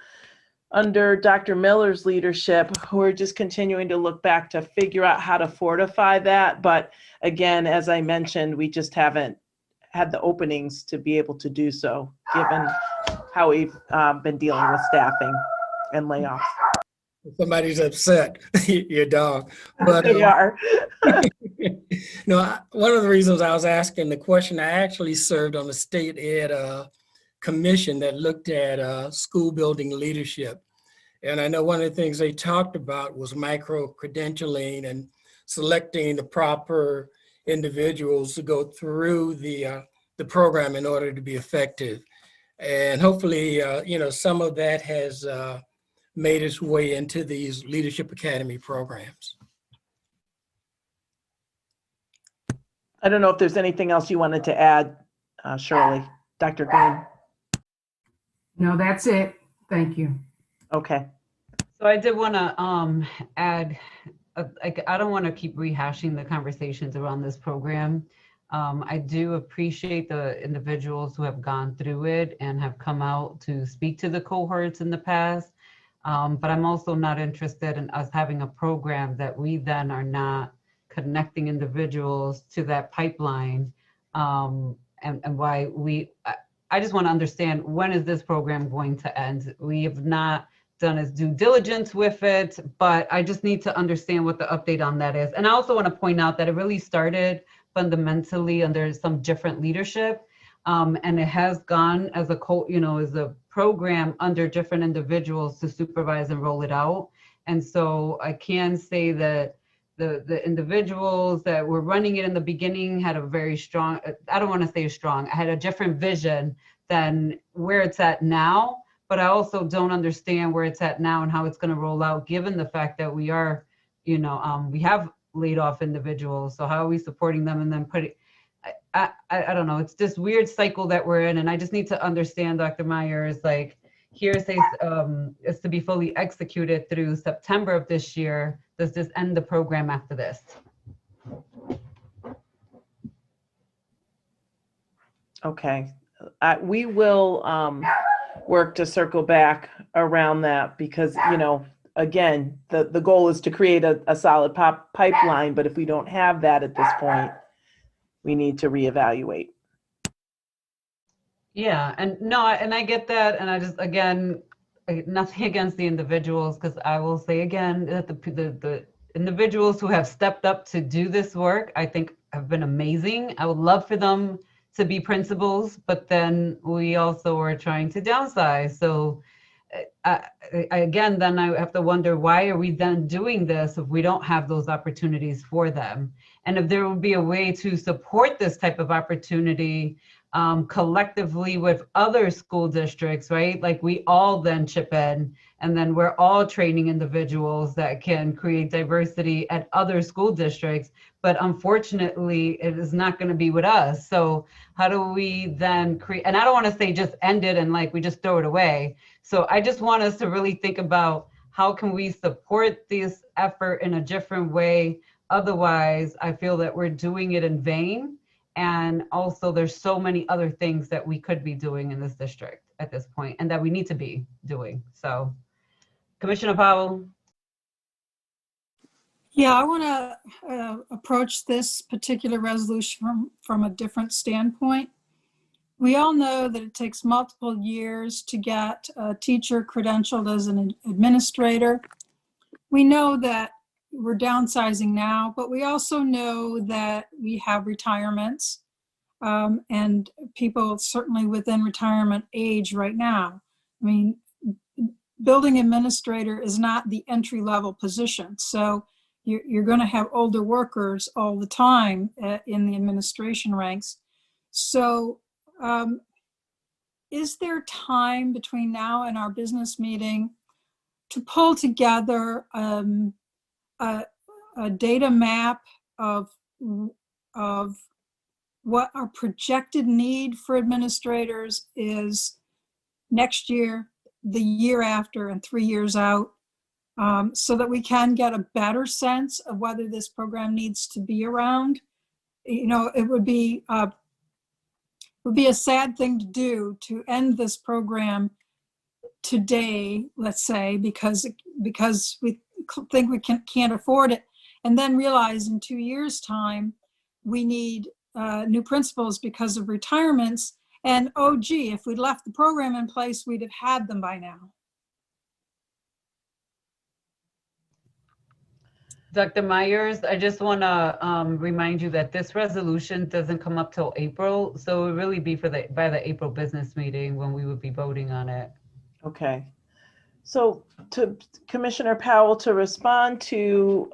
S13: under Dr. Miller's leadership, we're just continuing to look back to figure out how to fortify that. But again, as I mentioned, we just haven't had the openings to be able to do so, given how we've been dealing with staffing and layoffs.
S7: Somebody's upset, your dog. But
S13: They are.
S7: No, one of the reasons I was asking the question, I actually served on the state ed commission that looked at school building leadership. And I know one of the things they talked about was micro-credentialing and selecting the proper individuals to go through the program in order to be effective. And hopefully, some of that has made its way into these Leadership Academy programs.
S13: I don't know if there's anything else you wanted to add, Shirley. Dr. Green.
S15: No, that's it. Thank you.
S13: Okay.
S3: So I did want to add, I don't want to keep rehashing the conversations around this program. I do appreciate the individuals who have gone through it and have come out to speak to the cohorts in the past. But I'm also not interested in us having a program that we then are not connecting individuals to that pipeline. And why I just want to understand, when is this program going to end? We have not done its due diligence with it, but I just need to understand what the update on that is. And I also want to point out that it really started fundamentally under some different leadership. And it has gone as a program under different individuals to supervise and roll it out. And so I can say that the individuals that were running it in the beginning had a very strong, I don't want to say strong, I had a different vision than where it's at now, but I also don't understand where it's at now and how it's going to roll out, given the fact that we are, we have laid off individuals. So how are we supporting them and then putting, I don't know, it's this weird cycle that we're in. And I just need to understand, Dr. Myers, like, hearsay is to be fully executed through September of this year. Does this end the program after this?
S13: Okay. We will work to circle back around that because, again, the goal is to create a solid pipeline, but if we don't have that at this point, we need to reevaluate.
S3: Yeah, and I get that. And I just, again, nothing against the individuals, because I will say again that the individuals who have stepped up to do this work, I think have been amazing. I would love for them to be principals, but then we also are trying to downsize. So again, then I have to wonder, why are we then doing this if we don't have those opportunities for them? And if there would be a way to support this type of opportunity collectively with other school districts, right? Like we all then chip in, and then we're all training individuals that can create diversity at other school districts. But unfortunately, it is not going to be with us. So how do we then create, and I don't want to say just end it and like we just throw it away. So I just want us to really think about how can we support this effort in a different way. Otherwise, I feel that we're doing it in vain. And also there's so many other things that we could be doing in this district at this point and that we need to be doing. So Commissioner Powell.
S4: Yeah, I want to approach this particular resolution from a different standpoint. We all know that it takes multiple years to get a teacher credentialed as an administrator. We know that we're downsizing now, but we also know that we have retirements and people certainly within retirement age right now. I mean, building administrator is not the entry-level position. So you're going to have older workers all the time in the administration ranks. So is there time between now and our business meeting to pull together a data map of what our projected need for administrators is next year, the year after, and 3 years out, so that we can get a better sense of whether this program needs to be around? You know, it would be a sad thing to do to end this program today, let's say, because we think we can't afford it, and then realize in 2 years' time we need new principals because of retirements. And oh gee, if we'd left the program in place, we'd have had them by now.
S3: Dr. Myers, I just want to remind you that this resolution doesn't come up till April, so it would really be by the April business meeting when we would be voting on it.
S13: Okay. So to Commissioner Powell, to respond to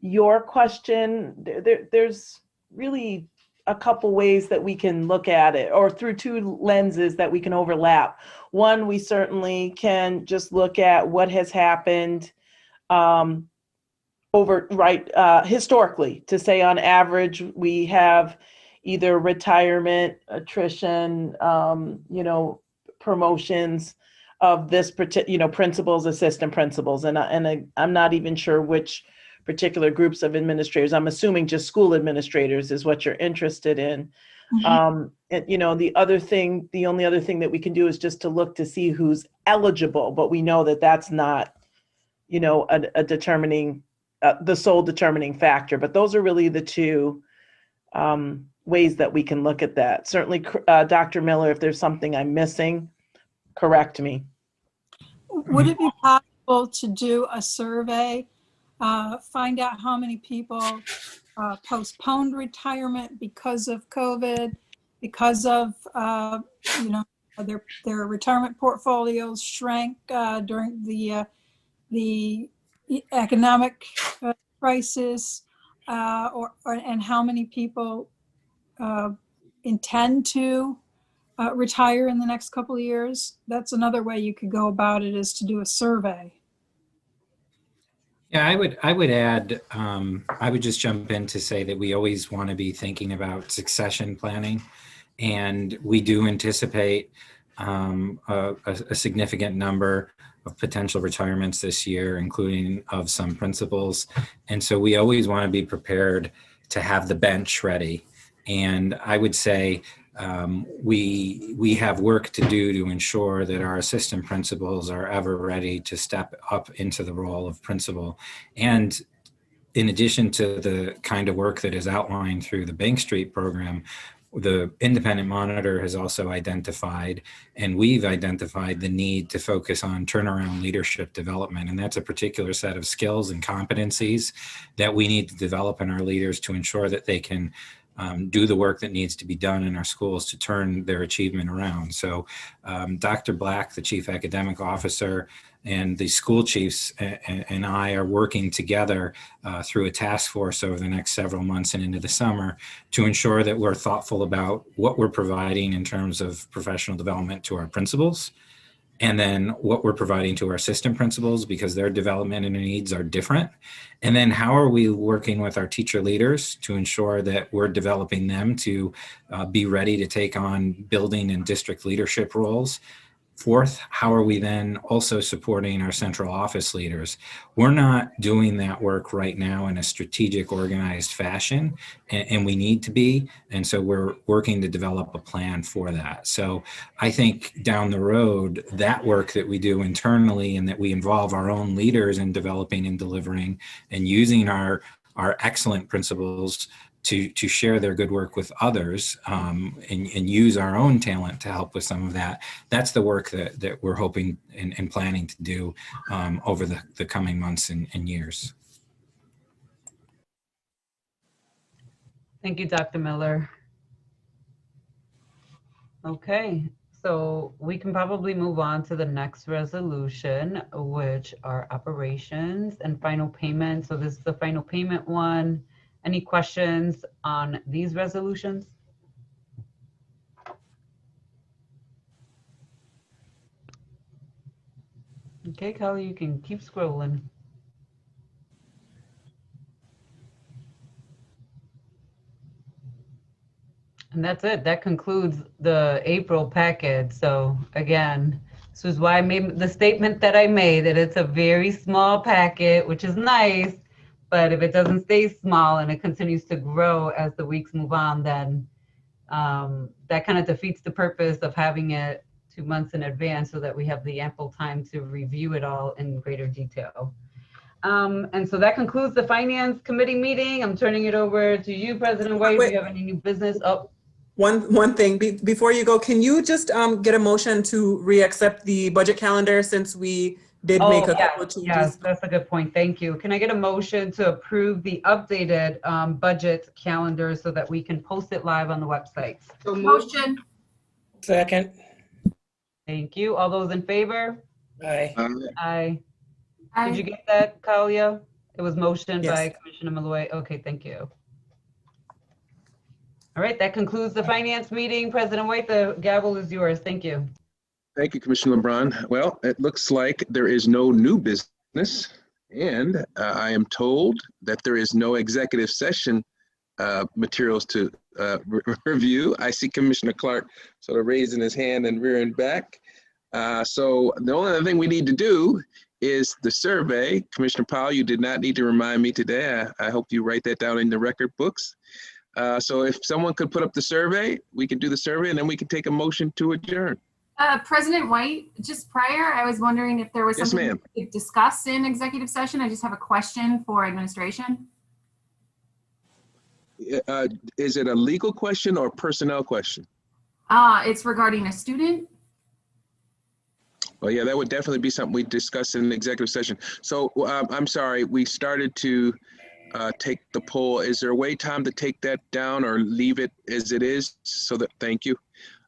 S13: your question, there's really a couple ways that we can look at it, or through two lenses that we can overlap. One, we certainly can just look at what has happened historically, to say on average we have either retirement, attrition, promotions of this particular, principals, assistant principals, and I'm not even sure which particular groups of administrators. I'm assuming just school administrators is what you're interested in. Mm-hmm. The only other thing that we can do is just to look to see who's eligible, but we know that that's not, a determining, the sole determining factor. But those are really the two ways that we can look at that. Certainly, Dr. Miller, if there's something I'm missing, correct me.
S4: Would it be possible to do a survey, find out how many people postponed retirement because of COVID, because of their retirement portfolios shrank during the economic crisis, and how many people intend to retire in the next couple of years? That's another way you could go about it, is to do a survey.
S16: Yeah, I would add, I would just jump in to say that we always want to be thinking about succession planning, and we do anticipate a significant number of potential retirements this year, including of some principals. And so we always want to be prepared to have the bench ready. And I would say we have work to do to ensure that our assistant principals are ever ready to step up into the role of principal. And in addition to the kind of work that is outlined through the Bank Street program, the independent monitor has also identified, and we've identified, the need to focus on turnaround leadership development. And that's a particular set of skills and competencies that we need to develop in our leaders to ensure that they can do the work that needs to be done in our schools to turn their achievement around. So Dr. Black, the Chief Academic Officer, and the school chiefs and I are working together through a task force over the next several months and into the summer to ensure that we're thoughtful about what we're providing in terms of professional development to our principals, and then what we're providing to our assistant principals, because their development and needs are different. And then how are we working with our teacher leaders to ensure that we're developing them to be ready to take on building and district leadership roles. Fourth, how are we then also supporting our central office leaders? We're not doing that work right now in a strategic, organized fashion, and we need to be. And so we're working to develop a plan for that. So I think down the road, that work that we do internally and that we involve our own leaders in developing and delivering and using our excellent principals to share their good work with others, and use our own talent to help with some of that. That's the work that we're hoping and planning to do over the coming months and years.
S3: Thank you, Dr. Miller. Okay, So we can probably move on to the next resolution, which are operations and final payment. So this is the final payment one. Any questions on these resolutions? Okay, Kelly, you can keep scrolling. And that's it. That concludes the April packet. So again, this is why I made the statement that I made, that it's a very small packet, which is nice. But if it doesn't stay small and it continues to grow as the weeks move on, then that kind of defeats the purpose of having it 2 months in advance so that we have the ample time to review it all in greater detail. And so that concludes the Finance Committee meeting. I'm turning it over to you, President White. Do you have any new business? Oh.
S2: One thing, before you go, can you just get a motion to re-accept the budget calendar since we did make a couple of changes?
S3: Yes, that's a good point. Thank you. Can I get a motion to approve the updated budget calendar so that we can post it live on the websites?
S8: So
S11: Motion.
S7: Second.
S3: Thank you. All those in favor?
S7: Aye.
S3: Aye.
S11: Aye.
S3: Did you get that, Kalia? It was motioned
S2: Yes.
S3: by Commissioner Malloy. Okay, thank you. All right, that concludes the finance meeting. President White, the gavel is yours. Thank you.
S1: Thank you, Commissioner LeBron. Well, it looks like there is no new business, and I am told that there is no executive session materials to review. I see Commissioner Clark sort of raising his hand and rearing back. So the only other thing we need to do is the survey. Commissioner Powell, you did not need to remind me today. I hope you write that down in the record books. So if someone could put up the survey, we can do the survey and then we can take a motion to adjourn.
S11: President White, just prior, I was wondering if there was
S1: Yes,
S11: something
S1: ma'am.
S11: we could discuss in executive session. I just have a question for administration.
S1: Is it a legal question or a personnel question?
S11: It's regarding a student.
S1: Well, yeah, that would definitely be something we discuss in the executive session. So I'm sorry, we started to take the poll. Is there a way, Tom, to take that down or leave it as it is? So that, thank you.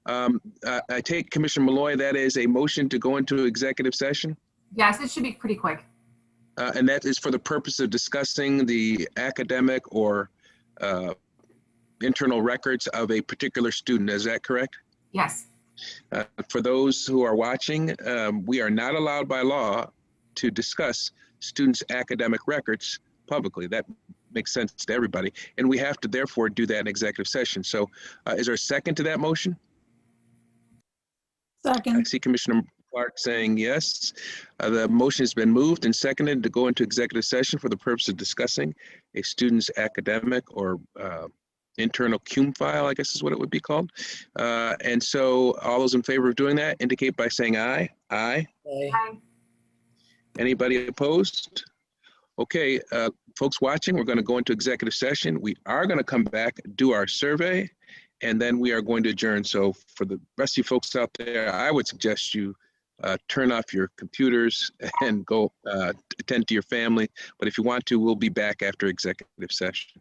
S1: I take Commissioner Malloy, that is a motion to go into executive session.
S11: Yes, it should be pretty quick.
S1: And that is for the purpose of discussing the academic or internal records of a particular student. Is that correct?
S11: Yes.
S1: For those who are watching, we are not allowed by law to discuss students' academic records publicly. That makes sense to everybody. And we have to therefore do that in executive session. So is there a second to that motion?
S4: Second.
S1: I see Commissioner Clark saying yes. The motion has been moved and seconded to go into executive session for the purpose of discussing a student's academic or internal CUME file, I guess is what it would be called. And so all those in favor of doing that indicate by saying aye. Aye.
S11: Aye.
S1: Anybody opposed? Okay, folks watching, we're going to go into executive session. We are going to come back, do our survey, and then we are going to adjourn. So for the rest of you folks out there, I would suggest you turn off your computers and go attend to your family. But if you want to, we'll be back after executive session.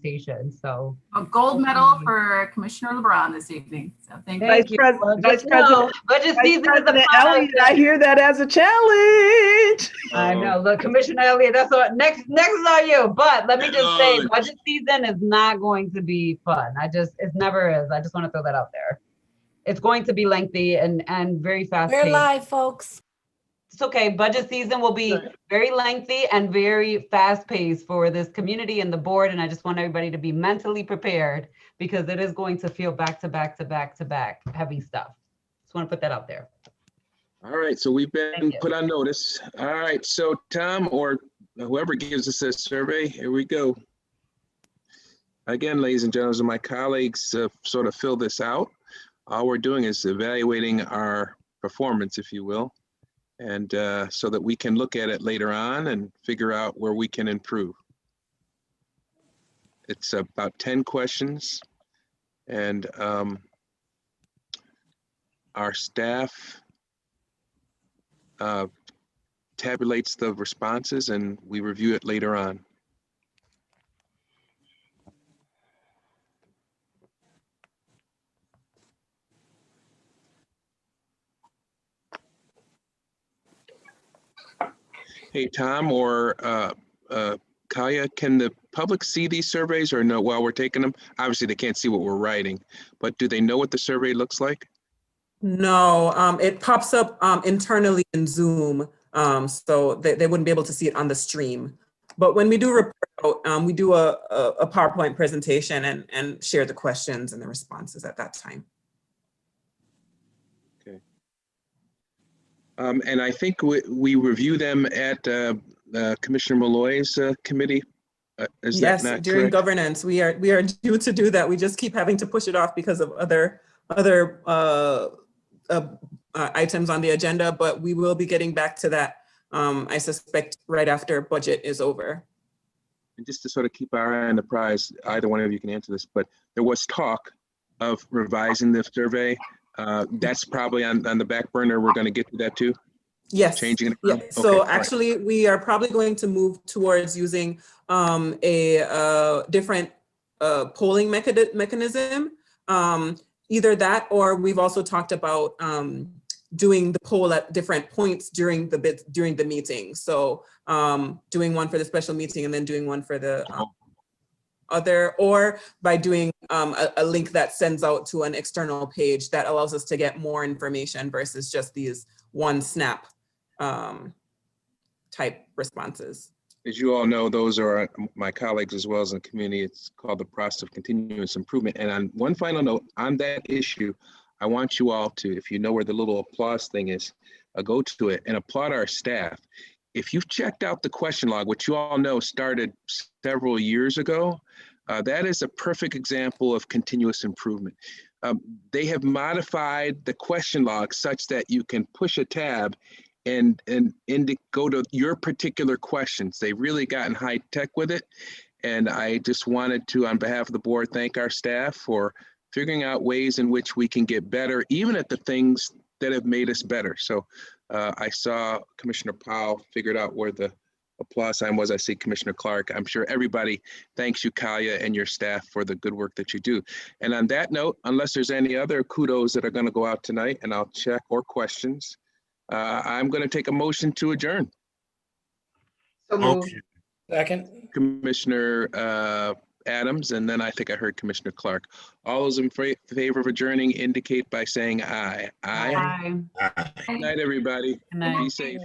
S3: presentation. So
S11: A gold medal for Commissioner LeBron this evening. So thank
S13: Vice
S11: you.
S13: President,
S3: just know, budget
S13: Vice
S3: season is upon
S13: President
S3: us.
S13: Elliott, I hear that as a challenge.
S3: I know. Look, Commissioner Elliott, that's what next is on you. But let me just say, budget season is not going to be fun. It never is. I just want to throw that out there. It's going to be lengthy and very fast paced.
S17: We're live, folks.
S3: It's okay. Budget season will be very lengthy and very fast paced for this community and the board. And I just want everybody to be mentally prepared because it is going to feel back to back to back to back heavy stuff. Just want to put that out there.
S1: All right, so we've been put on notice. All right, so Tom or whoever gives us a survey, here we go. Again, ladies and gentlemen, my colleagues sort of fill this out. All we're doing is evaluating our performance, if you will, and so that we can look at it later on and figure out where we can improve. It's about 10 questions, and our staff tabulates the responses and we review it later on. Hey, Tom or Kaya, can the public see these surveys or no while we're taking them? Obviously they can't see what we're writing, but do they know what the survey looks like?
S2: No, it pops up internally in Zoom, so they wouldn't be able to see it on the stream. But when we do report, we do a PowerPoint presentation and share the questions and the responses at that time.
S1: Okay. And I think we review them at Commissioner Malloy's committee. Is
S2: yes,
S1: that not
S2: during
S1: correct?
S2: governance, we are due to do that. We just keep having to push it off because of other items on the agenda, but we will be getting back to that, I suspect, right after budget is over.
S1: And just to sort of keep our eye on the prize, either one of you can answer this, but there was talk of revising the survey. That's probably on the back burner. We're going to get to that too?
S2: Yes.
S1: Changing it?
S2: Yeah.
S1: Okay,
S2: So actually, we are probably going to move towards using a different polling mechanism. Either that, or we've also talked about doing the poll at different points during the meeting. So doing one for the special meeting and then doing one for the other, or by doing a link that sends out to an external page that allows us to get more information versus just these one snap type responses.
S1: As you all know, those are my colleagues as well as in the community. It's called the process of continuous improvement. And on one final note on that issue, I want you all to, if you know where the little applause thing is, go to it and applaud our staff. If you've checked out the question log, which you all know started several years ago, that is a perfect example of continuous improvement. They have modified the question log such that you can push a tab and go to your particular questions. They've really gotten high tech with it. And I just wanted to, on behalf of the board, thank our staff for figuring out ways in which we can get better, even at the things that have made us better. So I saw Commissioner Powell figured out where the applause sign was. I see Commissioner Clark. I'm sure everybody thanks you, Kaya, and your staff for the good work that you do. And on that note, unless there's any other kudos that are going to go out tonight, and I'll check, or questions, I'm going to take a motion to adjourn.
S8: So moved.
S7: Second.
S1: Commissioner Adams, and then I think I heard Commissioner Clark. All those in favor of adjourning indicate by saying aye. Aye.
S3: Bye.
S1: Good night, everybody.
S3: Good night.
S1: Be safe.